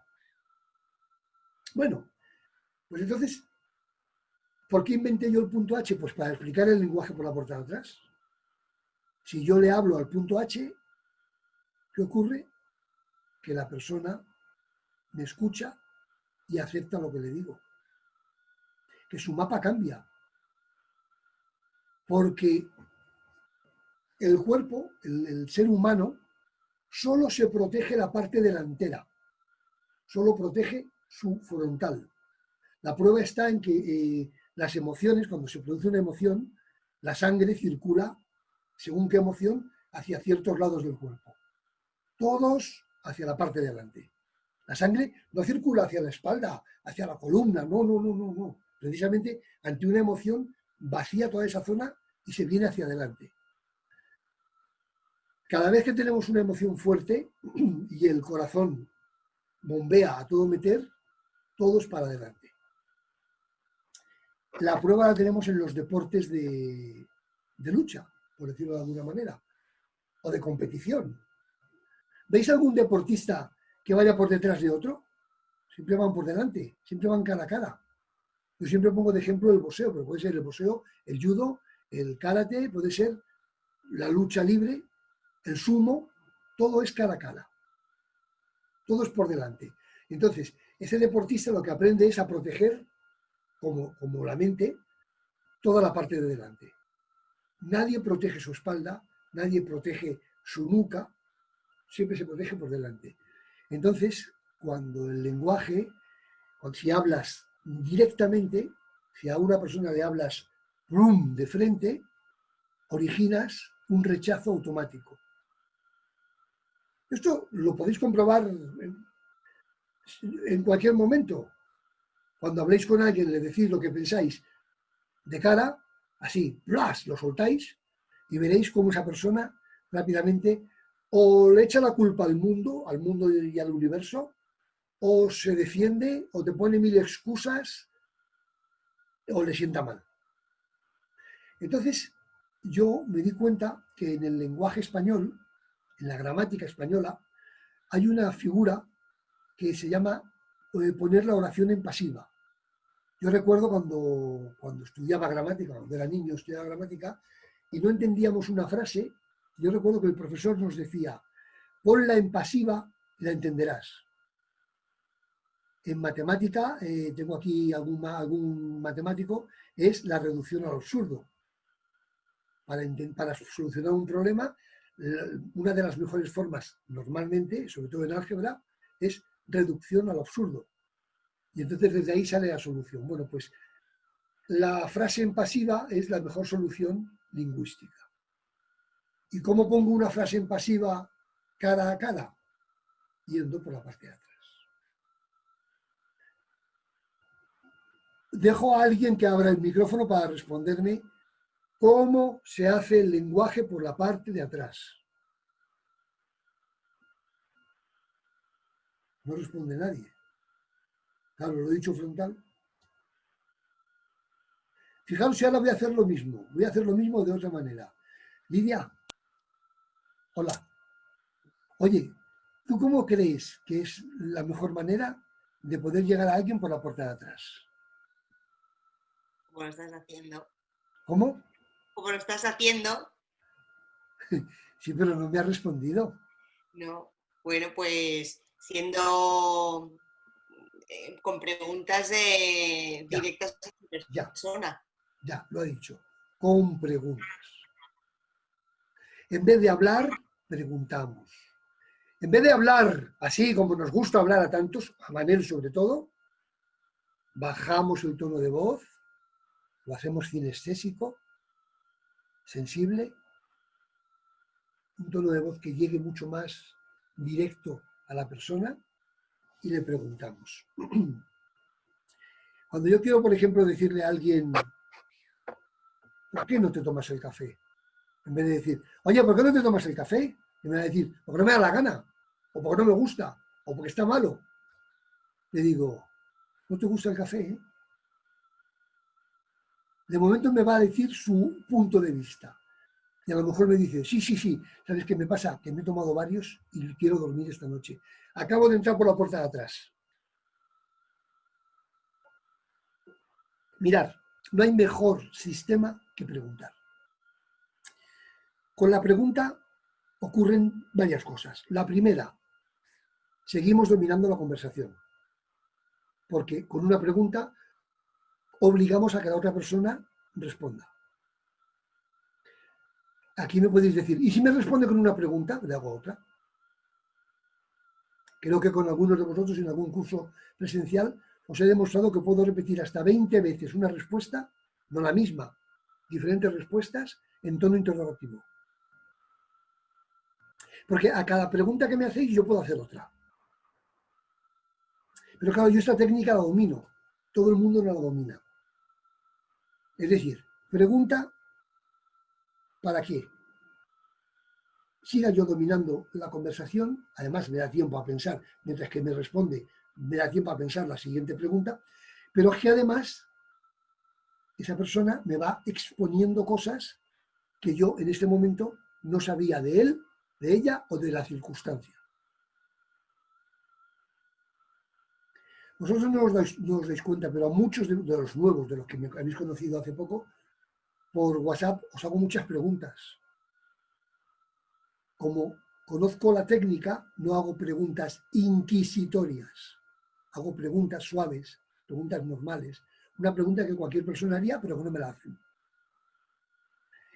Bueno, pues entonces, ¿por qué inventé yo el punto H? Pues para explicar el lenguaje por la puerta de atrás. Si yo le hablo al punto H, ¿qué ocurre? Que la persona me escucha y acepta lo que le digo. Que su mapa cambia. Porque el cuerpo, el ser humano, solo se protege la parte delantera. Solo protege su frontal. La prueba está en que las emociones, cuando se produce una emoción, la sangre circula, según qué emoción, hacia ciertos lados del cuerpo. Todos hacia la parte de delante. La sangre no circula hacia la espalda, hacia la columna, no. Precisamente ante una emoción vacía toda esa zona y se viene hacia adelante. Cada vez que tenemos una emoción fuerte y el corazón bombea a todo meter, todo es para adelante. La prueba la tenemos en los deportes de lucha, por decirlo de alguna manera, o de competición. ¿Veis algún deportista que vaya por detrás de otro? Siempre van por delante, siempre van cara a cara. Yo siempre pongo de ejemplo el boxeo, pero puede ser el boxeo, el judo, el karate, puede ser la lucha libre, el sumo, todo es cara a cara. Todo es por delante. Entonces, ese deportista lo que aprende es a proteger, como la mente, toda la parte de delante. Nadie protege su espalda, nadie protege su nuca, siempre se protege por delante. Entonces, cuando el lenguaje, si hablas directamente, si a una persona le hablas rum de frente, originas un rechazo automático. Esto lo podéis comprobar en cualquier momento. Cuando habléis con alguien, le decís lo que pensáis de cara, así, ¡plas!, lo soltáis y veréis cómo esa persona rápidamente o le echa la culpa al mundo y al universo, o se defiende, o te pone 1000 excusas, o le sienta mal. Entonces, yo me di cuenta que en el lenguaje español, en la gramática española, hay una figura que se llama poner la oración en pasiva. Yo recuerdo cuando estudiaba gramática, cuando era niño estudiaba gramática, y no entendíamos una frase, yo recuerdo que el profesor nos decía, ponla en pasiva y la entenderás. En matemática, tengo aquí algún matemático, es la reducción al absurdo. Para solucionar un problema, una de las mejores formas, normalmente, sobre todo en álgebra, es reducción al absurdo. Y entonces desde ahí sale la solución. Bueno, pues la frase en pasiva es la mejor solución lingüística. ¿Y cómo pongo una frase en pasiva cara a cara? Yendo por la parte de atrás. Dejo a alguien que abra el micrófono para responderme cómo se hace el lenguaje por la parte de atrás. No responde nadie. Claro, lo he dicho frontal. Fijaros si ahora voy a hacer lo mismo. Voy a hacer lo mismo de otra manera. Lidia, hola. Oye, ¿tú cómo crees que es la mejor manera de poder llegar a alguien por la puerta de atrás? ¿Cómo lo estás haciendo? ¿Cómo? ¿Cómo lo estás haciendo? Sí, pero no me has respondido. No. Bueno, pues siendo con preguntas directas a la persona. Ya, lo he dicho. Con preguntas. En vez de hablar, preguntamos. En vez de hablar así como nos gusta hablar a tantos, a Manel sobre todo, bajamos el tono de voz, lo hacemos cinestésico, sensible, un tono de voz que llegue mucho más directo a la persona y le preguntamos. Cuando yo quiero, por ejemplo, decirle a alguien, ¿por qué no te tomas el café? En vez de decir, oye, ¿por qué no te tomas el café? Y me va a decir, porque no me da la gana, o porque no me gusta, o porque está malo. Le digo, ¿no te gusta el café? De momento me va a decir su punto de vista. Y a lo mejor me dice, sí, ¿sabes qué me pasa? Que me he tomado varios y quiero dormir esta noche. Acabo de entrar por la puerta de atrás. Mirad, no hay mejor sistema que preguntar. Con la pregunta ocurren varias cosas. La primera, seguimos dominando la conversación. Porque con una pregunta obligamos a que la otra persona responda. Aquí me podéis decir, ¿y si me responde con una pregunta? Le hago otra. Creo que con algunos de vosotros en algún curso presencial os he demostrado que puedo repetir hasta 20 veces una respuesta, no la misma, diferentes respuestas en tono interrogativo. Porque a cada pregunta que me hacéis yo puedo hacer otra. Pero claro, yo esta técnica la domino. Todo el mundo no la domina. Es decir, pregunta, ¿para qué? Siga yo dominando la conversación, además me da tiempo a pensar, mientras que me responde, me da tiempo a pensar la siguiente pregunta, pero que además esa persona me va exponiendo cosas que yo en este momento no sabía de él, de ella o de la circunstancia. Vosotros no os dais cuenta, pero a muchos de los nuevos, de los que me habéis conocido hace poco, por WhatsApp os hago muchas preguntas. Como conozco la técnica, no hago preguntas inquisitorias. Hago preguntas suaves, preguntas normales. Una pregunta que cualquier persona haría, pero que no me la hacen.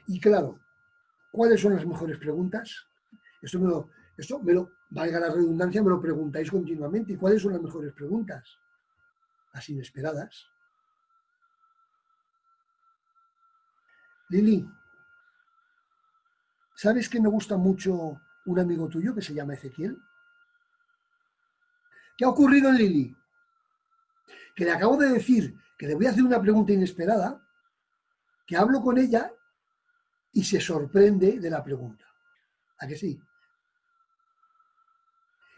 Y claro, ¿cuáles son las mejores preguntas? Esto me lo, valga la redundancia, me lo preguntáis continuamente. ¿Y cuáles son las mejores preguntas? Las inesperadas. Lili, ¿sabes que me gusta mucho un amigo tuyo que se llama Ezequiel? ¿Qué ha ocurrido en Lili? Que le acabo de decir que le voy a hacer una pregunta inesperada que hablo con ella y se sorprende de la pregunta. ¿A que sí?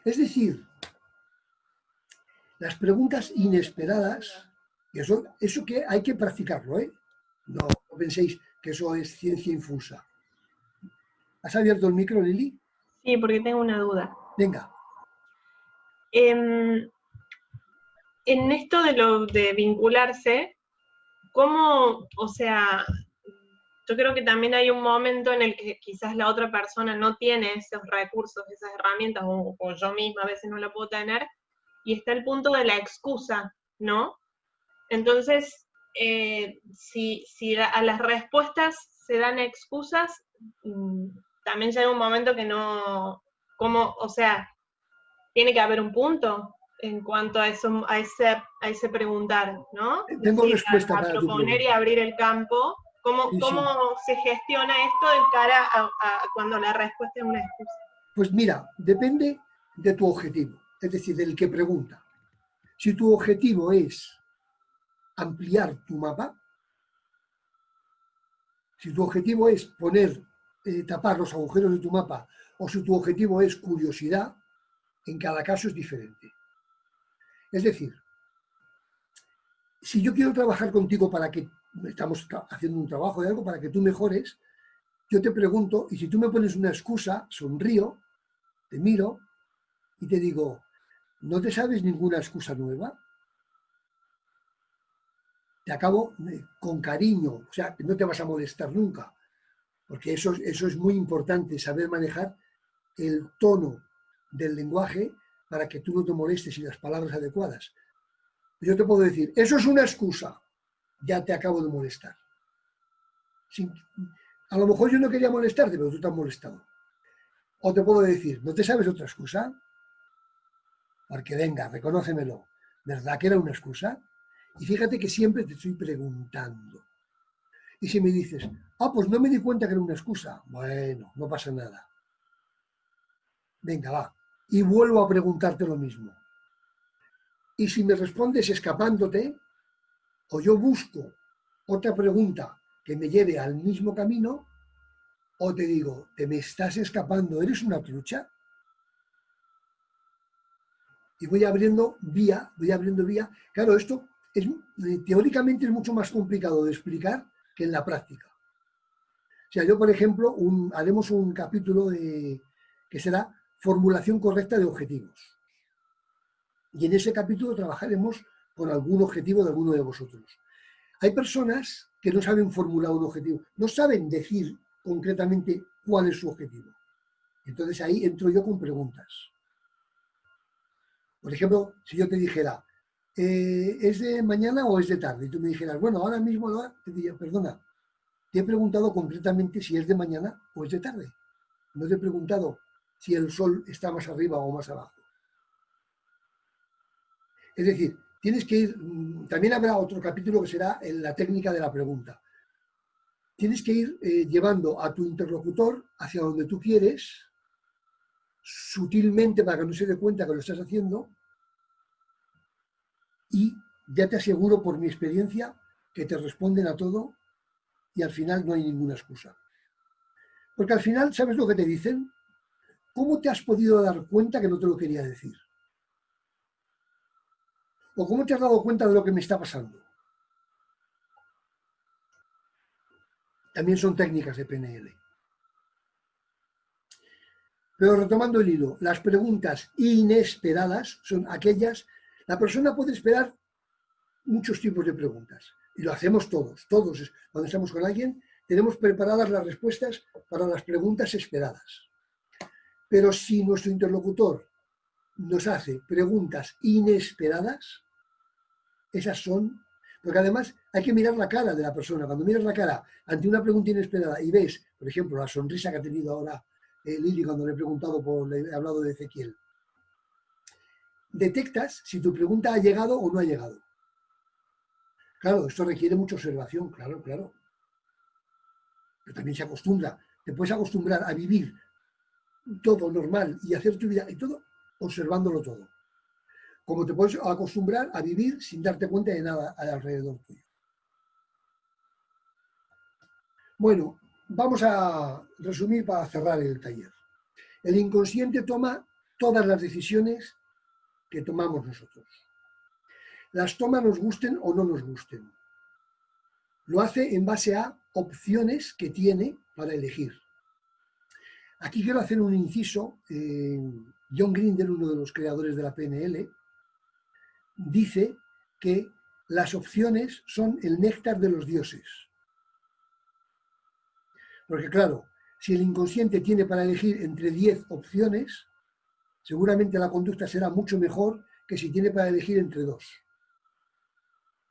Es decir, las preguntas inesperadas, y eso que hay que practicarlo, ¿eh? No penséis que eso es ciencia infusa. ¿Has abierto el micro, Lili? Sí, porque tengo una duda. Venga. En esto de vincularse, ¿cómo, o sea, yo creo que también hay un momento en el que quizás la otra persona no tiene esos recursos, esas herramientas, o yo misma a veces no la puedo tener, y está el punto de la excusa, ¿no? Entonces, si a las respuestas se dan excusas, también llega un momento que no, como, o sea, tiene que haber un punto en cuanto a eso, a ese preguntar, ¿no? Tengo respuesta a para tu proponer y pregunta. abrir el campo. ¿Cómo, Sí, cómo se gestiona esto de cara a cuando la respuesta es una excusa? Pues mira, depende de tu objetivo, es decir, del que pregunta. Si tu objetivo es ampliar tu mapa, si tu objetivo es tapar los agujeros de tu mapa, o si tu objetivo es curiosidad, en cada caso es diferente. Es decir, si yo quiero trabajar contigo para que estamos haciendo un trabajo de algo para que tú mejores, yo te pregunto, y si tú me pones una excusa, sonrío, te miro y te digo, ¿no te sabes ninguna excusa nueva? Te acabo con cariño, o sea, no te vas a molestar nunca, porque eso es muy importante, saber manejar el tono del lenguaje para que tú no te molestes y las palabras adecuadas. Yo te puedo decir, eso es una excusa, ya te acabo de molestar. A lo mejor yo no quería molestarte, pero tú te has molestado. O te puedo decir, ¿no te sabes otra excusa? Porque venga, reconócemelo. ¿Verdad que era una excusa? Y fíjate que siempre te estoy preguntando. Y si me dices, pues no me di cuenta que era una excusa, bueno, no pasa nada. Venga, va. Y vuelvo a preguntarte lo mismo. Y si me respondes escapándote, o yo busco otra pregunta que me lleve al mismo camino, o te digo, te me estás escapando, ¿eres una trucha? Y voy abriendo vía. Claro, esto teóricamente es mucho más complicado de explicar que en la práctica. O sea, yo, por ejemplo, haremos un capítulo que será formulación correcta de objetivos. Y en ese capítulo trabajaremos con algún objetivo de alguno de vosotros. Hay personas que no saben formular un objetivo, no saben decir concretamente cuál es su objetivo. Entonces ahí entro yo con preguntas. Por ejemplo, si yo te dijera, ¿es de mañana o es de tarde? Y tú me dijeras, bueno, ahora mismo te diría, perdona, te he preguntado concretamente si es de mañana o es de tarde. No te he preguntado si el sol está más arriba o más abajo. Es decir, tienes que ir, también habrá otro capítulo que será en la técnica de la pregunta. Tienes que ir llevando a tu interlocutor hacia donde tú quieres, sutilmente para que no se dé cuenta que lo estás haciendo, y ya te aseguro por mi experiencia que te responden a todo y al final no hay ninguna excusa. Porque al final, ¿sabes lo que te dicen? ¿Cómo te has podido dar cuenta que no te lo quería decir? ¿O cómo te has dado cuenta de lo que me está pasando? También son técnicas de PNL. Pero retomando el hilo, las preguntas inesperadas son aquellas. La persona puede esperar muchos tipos de preguntas. Y lo hacemos todos. Cuando estamos con alguien, tenemos preparadas las respuestas para las preguntas esperadas. Pero si nuestro interlocutor nos hace preguntas inesperadas, esas son... Porque además hay que mirar la cara de la persona. Cuando miras la cara ante una pregunta inesperada y ves, por ejemplo, la sonrisa que ha tenido ahora Lili cuando le he hablado de Ezequiel, detectas si tu pregunta ha llegado o no ha llegado. Claro, esto requiere mucha observación, claro. Pero también se acostumbra. Te puedes acostumbrar a vivir todo normal y hacer tu vida y todo observándolo todo. Como te puedes acostumbrar a vivir sin darte cuenta de nada alrededor tuyo. Bueno, vamos a resumir para cerrar el taller. El inconsciente toma todas las decisiones que tomamos nosotros. Las toma nos gusten o no nos gusten. Lo hace en base a opciones que tiene para elegir. Aquí quiero hacer un inciso. John Grinder, uno de los creadores de la PNL, dice que las opciones son el néctar de los dioses. Porque claro, si el inconsciente tiene para elegir entre 10 opciones, seguramente la conducta será mucho mejor que si tiene para elegir entre 2.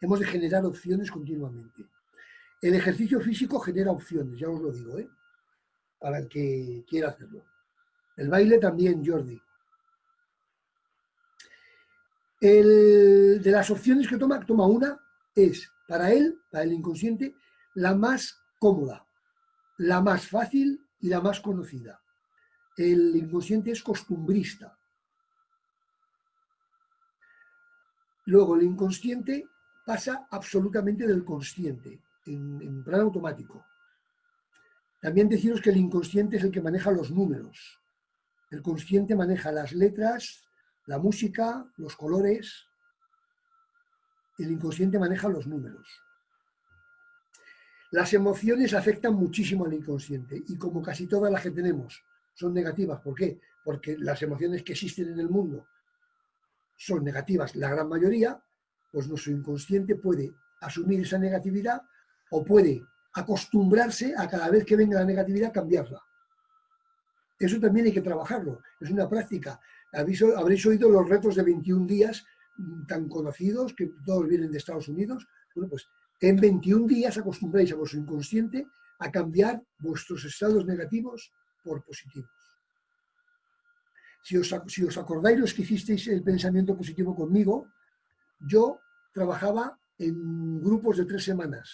Hemos de generar opciones continuamente. El ejercicio físico genera opciones, ya os lo digo, para el que quiera hacerlo. El baile también, Jordi. De las opciones que toma una, es para él, para el inconsciente, la más cómoda, la más fácil y la más conocida. El inconsciente es costumbrista. Luego el inconsciente pasa absolutamente del consciente, en plan automático. También deciros que el inconsciente es el que maneja los números. El consciente maneja las letras, la música, los colores. El inconsciente maneja los números. Las emociones afectan muchísimo al inconsciente y como casi todas las que tenemos son negativas. ¿Por qué? Porque las emociones que existen en el mundo son negativas, la gran mayoría, pues nuestro inconsciente puede asumir esa negatividad o puede acostumbrarse a cada vez que venga la negatividad cambiarla. Eso también hay que trabajarlo, es una práctica. Habréis oído los retos de 21 días tan conocidos, que todos vienen de Estados Unidos. Bueno, pues en 21 días acostumbráis a vuestro inconsciente a cambiar vuestros estados negativos por positivos. Si os acordáis los que hicisteis el pensamiento positivo conmigo, yo trabajaba en grupos de 3 semanas.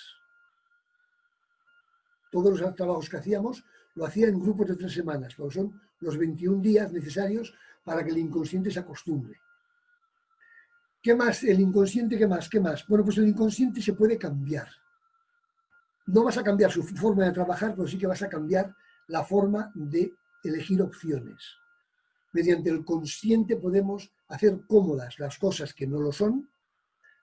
Todos los trabajos que hacíamos lo hacía en grupos de 3 semanas, porque son los 21 días necesarios para que el inconsciente se acostumbre. ¿Qué más? El inconsciente, ¿qué más? ¿Qué más? Bueno, pues el inconsciente se puede cambiar. No vas a cambiar su forma de trabajar, pero sí que vas a cambiar la forma de elegir opciones. Mediante el consciente podemos hacer cómodas las cosas que no lo son,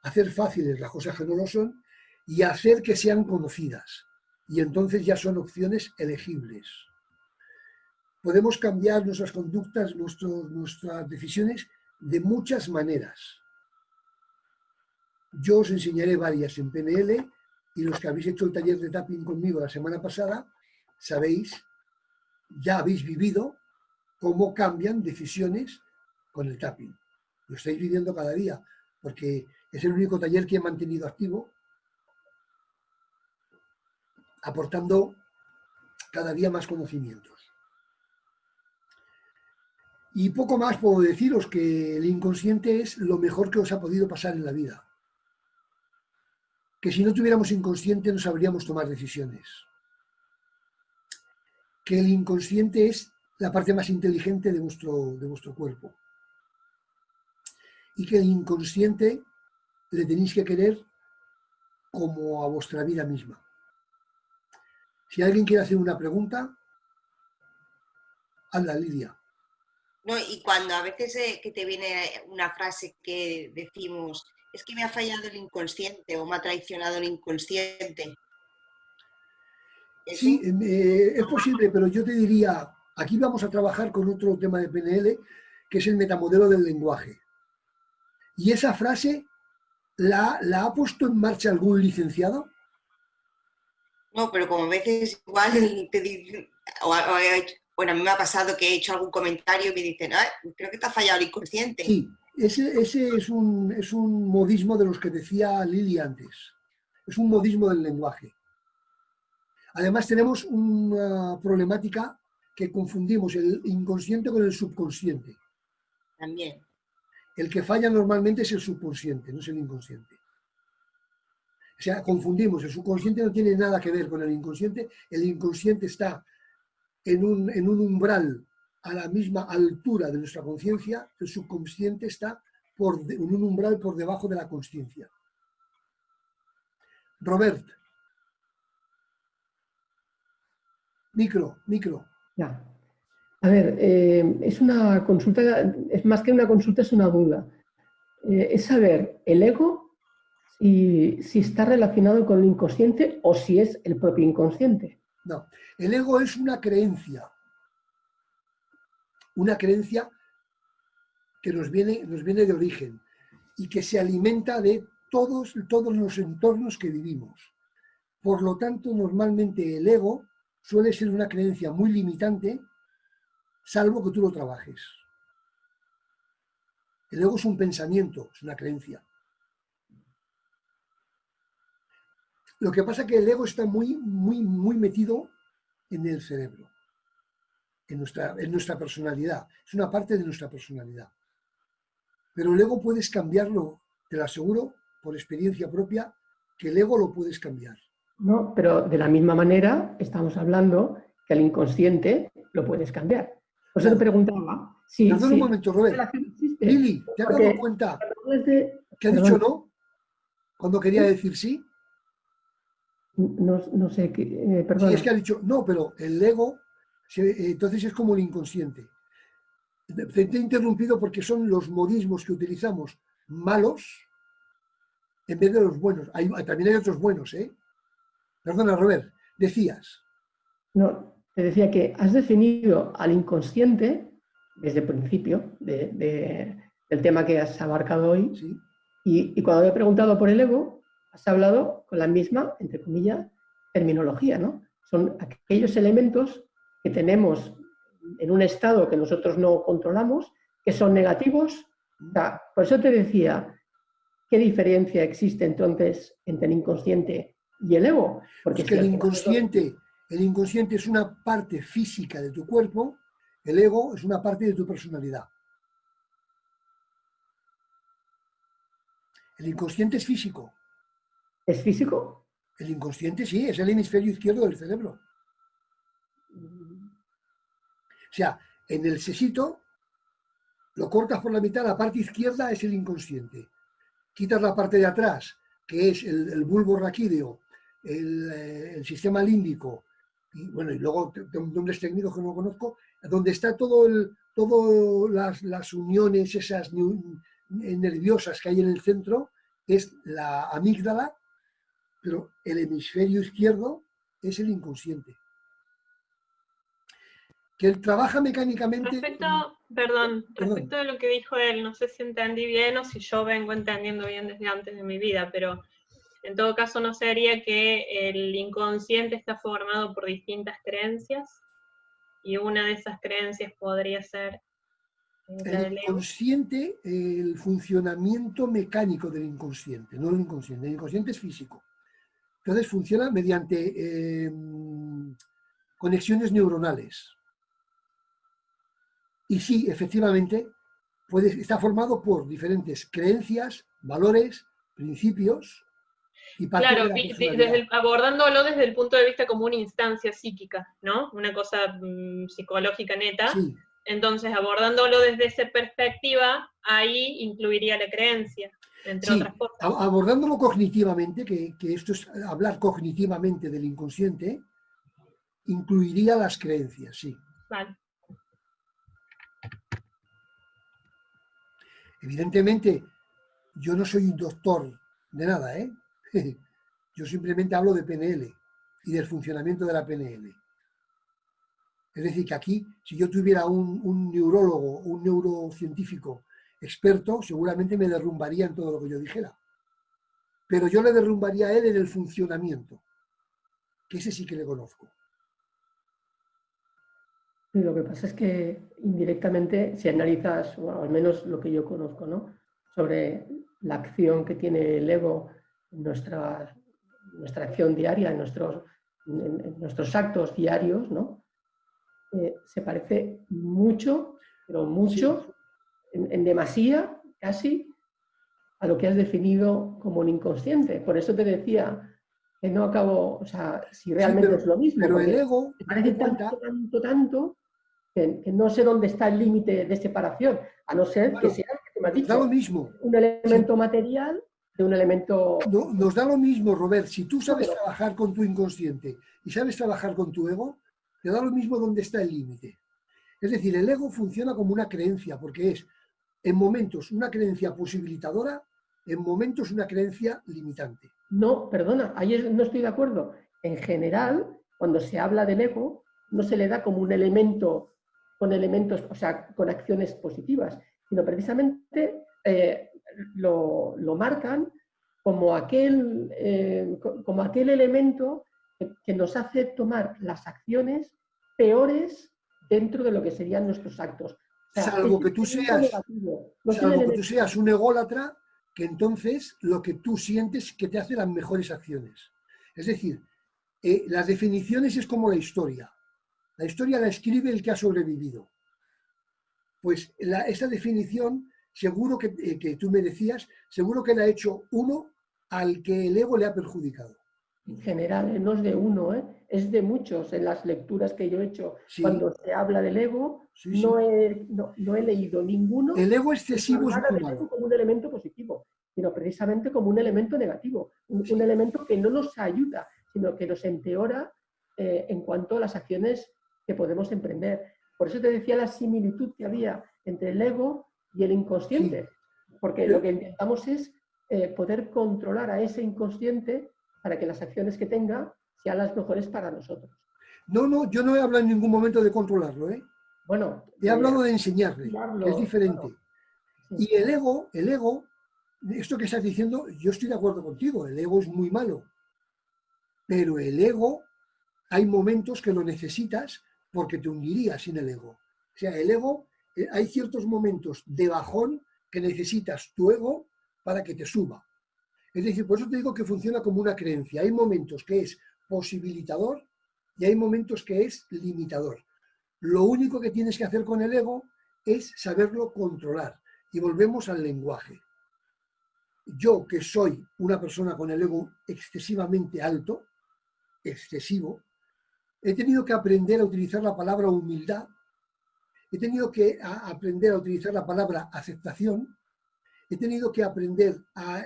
hacer fáciles las cosas que no lo son y hacer que sean conocidas. Y entonces ya son opciones elegibles. Podemos cambiar nuestras conductas, nuestras decisiones de muchas maneras. Yo os enseñaré varias en PNL y los que habéis hecho el taller de tapping conmigo la semana pasada, sabéis, ya habéis vivido cómo cambian decisiones con el tapping. Lo estáis viviendo cada día, porque es el único taller que he mantenido activo, aportando cada día más conocimientos. Y poco más puedo deciros, que el inconsciente es lo mejor que os ha podido pasar en la vida. Que si no tuviéramos inconsciente no sabríamos tomar decisiones. Que el inconsciente es la parte más inteligente de vuestro cuerpo. Y que el inconsciente le tenéis que querer como a vuestra vida misma. Si alguien quiere hacer una pregunta, hazla, Lidia. No, y cuando a veces que te viene una frase que decimos, es que me ha fallado el inconsciente o me ha traicionado el inconsciente. ¿Eso? Sí, es posible, pero yo te diría, aquí vamos a trabajar con otro tema de PNL, que es el metamodelo del lenguaje. ¿Y esa frase la ha puesto en marcha algún licenciado? No, pero como a veces igual te dicen, bueno, a mí me ha pasado que he hecho algún comentario y me dicen, creo que te ha fallado el inconsciente. Sí, ese es un modismo de los que decía Lili antes. Es un modismo del lenguaje. Además tenemos una problemática que confundimos el inconsciente con el subconsciente. También. El que falla normalmente es el subconsciente, no es el inconsciente. O sea, confundimos, el subconsciente no tiene nada que ver con el inconsciente está en un umbral a la misma altura de nuestra conciencia, el subconsciente está en un umbral por debajo de la consciencia. Robert. Micro. Ya. A ver, es una consulta, es más que una consulta, es una duda. Es saber el ego si está relacionado con el inconsciente o si es el propio inconsciente. No, el ego es una creencia que nos viene de origen y que se alimenta de todos los entornos que vivimos. Por lo tanto, normalmente el ego suele ser una creencia muy limitante, salvo que tú lo trabajes. El ego es un pensamiento, es una creencia. Lo que pasa es que el ego está muy metido en el cerebro, en nuestra personalidad. Es una parte de nuestra personalidad. Pero el ego puedes cambiarlo, te lo aseguro, por experiencia propia, que el ego lo puedes cambiar. No, pero de la misma manera estamos hablando que el inconsciente lo puedes cambiar. Por eso te preguntaba si... Perdón un momento, Robert. Lili, ¿te has dado cuenta que ha dicho no cuando quería decir sí? No sé, perdón. Sí, es que ha dicho no, pero el ego, entonces es como el inconsciente. Te he interrumpido porque son los modismos que utilizamos malos en vez de los buenos. También hay otros buenos, ¿eh? Perdona, Robert, decías. No, te decía que has definido al inconsciente desde el principio del tema que has abarcado hoy. Sí. Y cuando he preguntado por el ego, has hablado con la misma, entre comillas, terminología, ¿no? Son aquellos elementos que tenemos en un estado que nosotros no controlamos, que son negativos. O sea, por eso te decía, ¿qué diferencia existe entonces entre el inconsciente y el ego? Porque es que el inconsciente es una parte física de tu cuerpo, el ego es una parte de tu personalidad. El inconsciente es físico. ¿Es físico? El inconsciente sí, es el hemisferio izquierdo del cerebro. O sea, en el sesito lo cortas por la mitad, la parte izquierda es el inconsciente. Quitas la parte de atrás, que es el bulbo raquídeo, el sistema límbico, y bueno, y luego nombres técnicos que no conozco, donde está todas las uniones esas nerviosas que hay en el centro, es la amígdala, pero el hemisferio izquierdo es el inconsciente. Que él trabaja mecánicamente... Respecto a lo que dijo él, no sé si entendí bien o si yo vengo entendiendo bien desde antes de mi vida, pero en todo caso no sería que el inconsciente está formado por distintas creencias y una de esas creencias podría ser el inconsciente, el funcionamiento mecánico del inconsciente, no el inconsciente. El inconsciente es físico. Entonces funciona mediante conexiones neuronales. Y sí, efectivamente, está formado por diferentes creencias, valores, principios y parte claro, de la personalidad. Abordándolo desde el punto de vista como una instancia psíquica, ¿no? Una cosa psicológica neta. Sí. Entonces, abordándolo desde esa perspectiva, ahí incluiría la creencia, entre otras cosas. Abordándolo cognitivamente, que esto es hablar cognitivamente del inconsciente, incluiría las creencias, sí. Vale. Evidentemente, yo no soy un doctor de nada, ¿eh? Yo simplemente hablo de PNL y del funcionamiento de la PNL. Es decir, que aquí, si yo tuviera un neurólogo, un neurocientífico experto, seguramente me derrumbaría en todo lo que yo dijera. Pero yo le derrumbaría a él en el funcionamiento, que ese sí que le conozco. Y lo que pasa es que indirectamente, si analizas, o al menos lo que yo conozco, ¿no?, sobre la acción que tiene el ego en nuestra acción diaria, en nuestros actos diarios, ¿no?, se parece mucho, pero mucho, sí, en demasía, casi, a lo que has definido como un inconsciente. Por eso te decía que no acabo, o sea, si realmente es lo mismo. Pero el ego... Me parece tanto, que no sé dónde está el límite de separación, a no ser que sea, que me has dicho, da lo mismo. Un elemento material de un elemento... No, nos da lo mismo, Robert. Si tú sabes trabajar con tu inconsciente y sabes trabajar con tu ego, te da lo mismo dónde está el límite. Es decir, el ego funciona como una creencia, porque es en momentos una creencia posibilitadora, en momentos una creencia limitante. No, perdona, ahí no estoy de acuerdo. En general, cuando se habla del ego, no se le da como un elemento con elementos, o sea, con acciones positivas, sino precisamente lo marcan como aquel elemento que nos hace tomar las acciones peores dentro de lo que serían nuestros actos. O sea, salvo que tú seas un ególatra, que entonces lo que tú sientes que te hace las mejores acciones. Es decir, las definiciones es como la historia. La historia la escribe el que ha sobrevivido. Pues esa definición, seguro que tú me decías, seguro que la ha hecho uno al que el ego le ha perjudicado. En general, no es de uno, es de muchos. En las lecturas que yo he hecho, sí, cuando se habla del ego, sí, sí. No he leído ninguno. El ego excesivo es muy malo. Como un elemento positivo, sino precisamente como un elemento negativo, un elemento que no nos ayuda, sino que nos empeora en cuanto a las acciones que podemos emprender. Por eso te decía la similitud que había entre el ego y el inconsciente, sí. Porque lo que intentamos es poder controlar a ese inconsciente para que las acciones que tenga sean las mejores para nosotros. No, yo no he hablado en ningún momento de controlarlo, ¿eh? Bueno, he hablado de enseñarle, que es diferente. Claro. Sí. Y el ego, esto que estás diciendo, yo estoy de acuerdo contigo, el ego es muy malo. Pero el ego, hay momentos que lo necesitas porque te hundirías sin el ego. O sea, el ego, hay ciertos momentos de bajón que necesitas tu ego para que te suba. Es decir, por eso te digo que funciona como una creencia. Hay momentos que es posibilitador y hay momentos que es limitador. Lo único que tienes que hacer con el ego es saberlo controlar. Y volvemos al lenguaje. Yo, que soy una persona con el ego excesivamente alto, excesivo, he tenido que aprender a utilizar la palabra humildad, he tenido que aprender a utilizar la palabra aceptación, he tenido que aprender a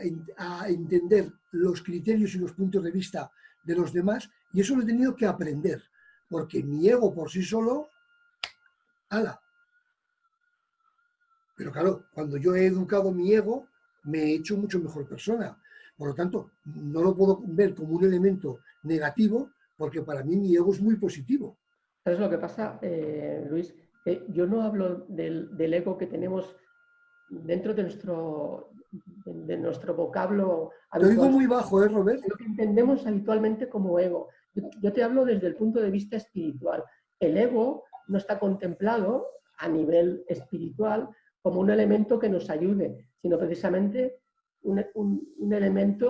entender los criterios y los puntos de vista de los demás, y eso lo he tenido que aprender, porque mi ego por sí solo, ¡hala! Pero claro, cuando yo he educado mi ego, me he hecho mucho mejor persona. Por lo tanto, no lo puedo ver como un elemento negativo, porque para mí mi ego es muy positivo. ¿Sabes lo que pasa, Luis? Yo no hablo del ego que tenemos dentro de nuestro vocablo habitual. Te oigo muy bajo, Robert? Lo que entendemos habitualmente como ego. Yo te hablo desde el punto de vista espiritual. El ego no está contemplado a nivel espiritual como un elemento que nos ayude, sino precisamente un elemento